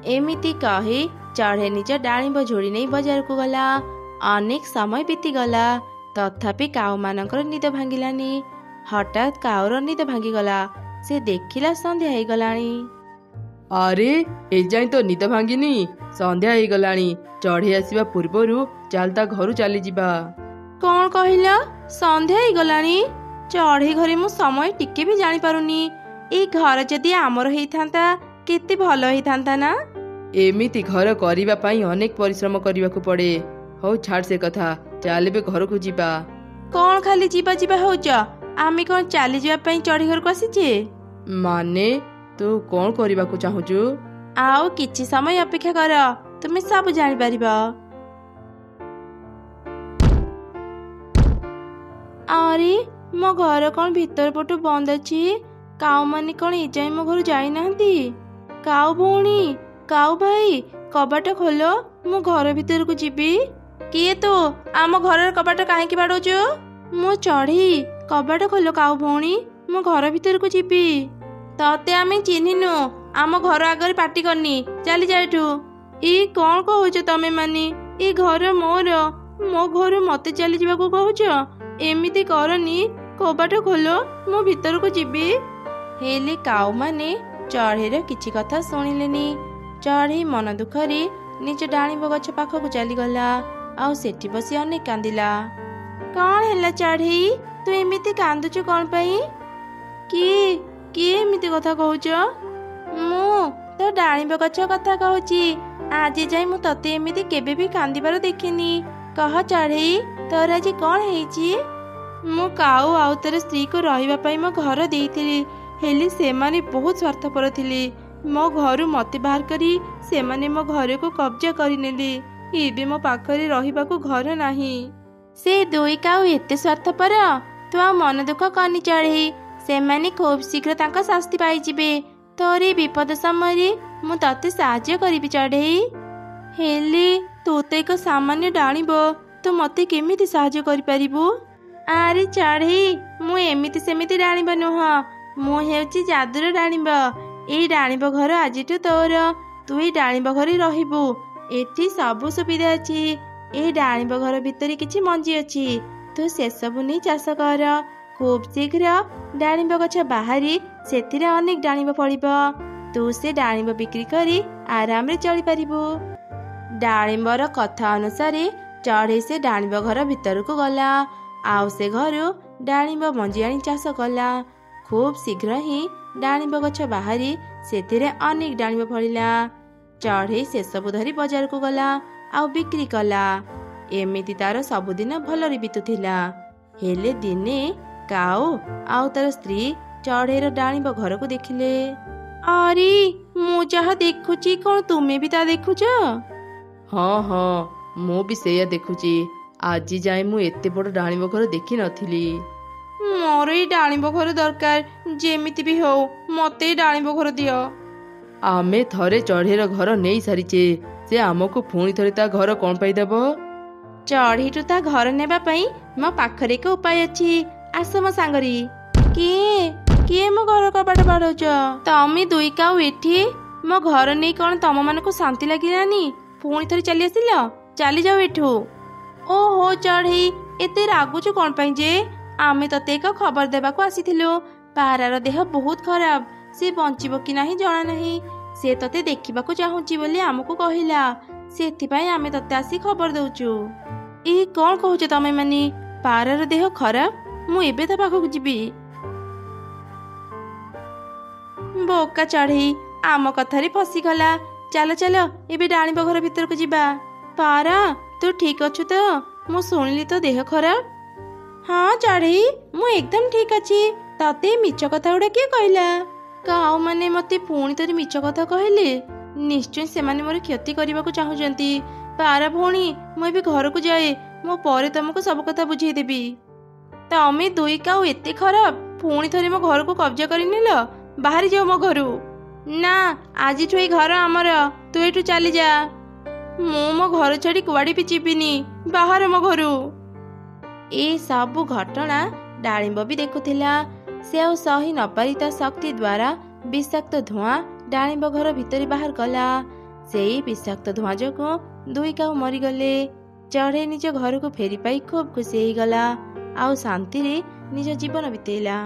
एमिति कहे चढ़े निज डाळिंब झोड़ी नहीं बाजार को गला। अनेक समय बीती गला तथापि काऊ मानकर निद भांगिलानी। हठात काऊर निद भांगी गला। से देखिला संध्या हो गलानी। अरे एजाई तो निद भांगिनी संध्या हो गलानी। चढ़े आसीबा पूर्वरु चालता घरु चली जिबा। कौन कहिला संध्या हो गलानी। चढ़े घरे मु समय टिके भी जानी पारुनी। ए घर जदि आमर हेइथांता केते भलो हेइथांता ना। एमिति घर करिबा पई अनेक परिश्रम करिबाकू पड़े। हो छाड़ से कथा चाल बे घर को जिबा। कौन खाली जीवा जीवा होउच। आमे कौन चली जीवा पई चढ़ी घर को आसीचे। माने तू कौन करिबाकू चाहुचु। आउ किछि समय अपेक्षा कर तुमे सब जानि परिबा। अरे मो घर कौन भीतर पटु बंद अछि। काऊ माने कौन एजाई मो घर जाई नाहंती। काऊ भौणी काऊ भाई कबाट खोलो मु घर भीतर को जीबी। किए तू आम घर कबाट काहे की बाडौचु। मु चढ़ी कबाट खोलो काऊ भौणी मु घर भीतर को जीबी। तते आमे चिन्हिनु आम घर आगर पार्टी करनी चली जाएठू। ई कौन कहूच तमे माने। ई घर मोर मो घर मते चली जीवा को कहूच। एमिति करनी कबाट खोलो मु भीतर को जीबी। हेले काऊ माने चढ़ेर किछि कथा सुनिलेनी। चढ़ी मन दुखरी निज डाणिंब गछ पाखक चली गला। आउ सेठी बसी अनेक कांदिला। कौन हैला चढ़ी तू एमिति कांदुचु कौन पई। किए एमिति कथा कहूच। मु तो डाणिंब गछ कथा कहूची। आज जाई मु तते एमिति केबे भी कांदिबार देखिनी। कह चढ़ी तोर आज कौन हेइची। मु काऊ आउ तोर स्त्री को रहिबा पई मो घर देइथिली। हेली सेमाने बहुत स्वार्थपर थिले। मो घरु मते बाहर करी सेमाने मो घर को कब्जा करि नेले। एबे मो पाखरे रहिबाकू घर नाही। से दुई काऊ एते स्वार्थपर तू आ मन दुख करनी चढ़ी। सेमाने खूब शीघ्र तांका शास्ति पाई जिबे। तोरी विपद समय मु तते साहाय्य करिबी चढ़ई। हेले तू तो एक सामान्य डाणिब तू मते केमिति साहाय्य करि परिबु। ଆରେ ଚଢ଼େଇ, ମୁଁ ଏମିତି ସେମିତି ଡାଳିମ୍ବ ନୁହଁ, ମୁଁ ହେଉଛି ଯାଦୁର ଡାଳିମ୍ବ। ଏଇ ଡାଳିମ୍ବ ଘର ଆଜିଠୁ ତୋର। ତୁ ଏଇ ଡାଳିମ୍ବ ଘରେ ରହିବୁ। ଏଠି ସବୁ ସୁବିଧା ଅଛି। ଏଇ ଡାଳିମ୍ବ ଘର ଭିତରେ କିଛି ମଞ୍ଜି ଅଛି, ତୁ ସେସବୁ ନେଇ ଚାଷ କର। ଖୁବ୍ ଶୀଘ୍ର ଡାଳିମ୍ବ ଗଛ ବାହାରି ସେଥିରେ ଅନେକ ଡାଳିମ୍ବ ଫଳିବ। ତୁ ସେ ଡାଳିମ୍ବ ବିକ୍ରି କରି ଆରାମରେ ଚଳିପାରିବୁ। ଡାଳିମ୍ବର କଥା ଅନୁସାରେ ଚଢ଼େଇ ସେ ଡାଳିମ୍ବ ଘର ଭିତରକୁ ଗଲା, ଆଉ ସେ ଘରୁ ଡାଳିମ୍ବ ମଞ୍ଜି ଆଣି ଚାଷ କଲା। ଖୁବ୍ ଶୀଘ୍ର ହିଁ ଡାଳିମ୍ବ ଗଛ ବାହାରି ସେଥିରେ ଅନେକ ଡାଳିମ୍ବ ଫଳିଲା। ଚଢ଼େଇ ସେସବୁ ଧରି ବଜାରକୁ ଗଲା ଆଉ ବିକ୍ରି କଲା। ଏମିତି ତାର ସବୁଦିନ ଭଲରେ ବିତୁଥିଲା। ହେଲେ ଦିନେ କାଉ ଆଉ ତାର ସ୍ତ୍ରୀ ଚଢ଼େଇର ଡାଳିମ୍ବ ଘରକୁ ଦେଖିଲେ। ଆରେ, ମୁଁ ଯାହା ଦେଖୁଛି କଣ ତୁମେ ବି ତା ଦେଖୁଛ? ହଁ ହଁ, ମୁଁ ବି ସେଇଆ ଦେଖୁଛି। ଆଜି ଯାଏ ମୁଁ ଏତେ ବଡ଼ ଡାଳିମ୍ବ ଘର ଦେଖିନଥିଲି। ମୋର ଏଇ ଡାଳିମ୍ବ ଘର ଦରକାର, ଯେମିତି ବି ହଉ ମତେ ଏଇ ଡାଳିମ୍ବ ଘର ଦିଅ। ଆମେ ଥରେ ଚଢ଼େଇର ଘର ନେଇ ସାରିଛେ, ସେ ଆମକୁ ପୁଣି ଥରେ ତା ଘର କ'ଣ ପାଇଁ ଦେବ? ଚଢ଼େଇଠୁ ତା ଘର ନେବା ପାଇଁ ମୋ ପାଖରେ ଏକ ଉପାୟ ଅଛି। ଆସ ମୋ ସାଙ୍ଗରେ। କିଏ କିଏ ମୋ ଘର କବାଟ ବାଡ଼ଉଛ? ତମେ ଦୁଇ କାଉ ଏଠି? ମୋ ଘର ନେଇ କ'ଣ ତମମାନଙ୍କୁ ଶାନ୍ତି ଲାଗିଲାନି? ପୁଣି ଥରେ ଚାଲି ଆସିଲ? ଚାଲିଯାଉ ଏଠୁ। ଓହୋ ଚଢ଼େଇ, ଏତେ ରାଗୁଛୁ କ'ଣ ପାଇଁ ଯେ? ଆମେ ତତେ ଏକ ଖବର ଦେବାକୁ ଆସିଥିଲୁ। ପାରାର ଦେହ ବହୁତ ଖରାପ, ସେ ବଞ୍ଚିବ କି ନାହିଁ ଜଣା ନାହିଁ। ସେ ତତେ ଦେଖିବାକୁ ଚାହୁଁଛି ବୋଲି ଆମକୁ କହିଲା, ସେଥିପାଇଁ ଆମେ ତତେ ଆସି ଖବର ଦଉଛୁ। ଏ କ'ଣ କହୁଛ ତମେ ମାନେ? ପାରାର ଦେହ ଖରାପ? ମୁଁ ଏବେ ତା ପାଖକୁ ଯିବି। ବୋକା ଚଢ଼େଇ ଆମ କଥାରେ ଫସିଗଲା। ଚାଲ ଚାଲ, ଏବେ ଡାଳିମ୍ବ ଘର ଭିତରକୁ ଯିବା। ପାରା, ତୁ ଠିକ ଅଛୁ ତ? ମୁଁ ଶୁଣିଲି ତ ଦେହ ଖରାପ। ହଁ ଚଢ଼େଇ, ମୁଁ ଏକଦମ ଠିକ ଅଛି। ତତେ ମିଛ କଥା ଗୁଡ଼ା କିଏ କହିଲା? କାଉ ମାନେ ମତେ ପୁଣି ଥରେ ମିଛ କଥା କହିଲେ। ନିଶ୍ଚୟ ସେମାନେ ମୋର କ୍ଷତି କରିବାକୁ ଚାହୁଁଛନ୍ତି। ପାରା ଭଉଣୀ, ମୁଁ ଏବେ ଘରକୁ ଯାଏ। ମୁଁ ପରେ ତମକୁ ସବୁ କଥା ବୁଝେଇଦେବି। ତମେ ଦୁଇ କାଉ ଏତେ ଖରାପ, ପୁଣି ଥରେ ମୋ ଘରକୁ କବ୍ଜା କରିନେଲ। ବାହାରି ଯାଅ ମୋ ଘରୁ। ନା, ଆଜିଠୁ ଏଇ ଘର ଆମର। ତୁ ଏଠୁ ଚାଲିଯା। ମୁଁ ମୋ ଘର ଛାଡ଼ି କୁଆଡ଼େ ବି ଯିବିନି। ବାହାର ମୋ ଘରୁ। ଏ ସବୁ ଘଟଣା ଡାଳିମ୍ବ ବି ଦେଖୁଥିଲା। ସେ ଆଉ ସହି ନପାରି ତା ଶକ୍ତି ଦ୍ୱାରା ବିଷାକ୍ତ ଧୂଆଁ ଡାଳିମ୍ବ ଘର ଭିତରେ ବାହାର କଲା। ସେଇ ବିଷାକ୍ତ ଧୂଆଁ ଯୋଗୁଁ ଦୁଇ କାଉ ମରିଗଲେ। ଚଢ଼େଇ ନିଜ ଘରକୁ ଫେରି ପାଇ ଖୁବ୍ ଖୁସି ହେଇଗଲା ଆଉ ଶାନ୍ତିରେ ନିଜ ଜୀବନ ବିତେଇଲା।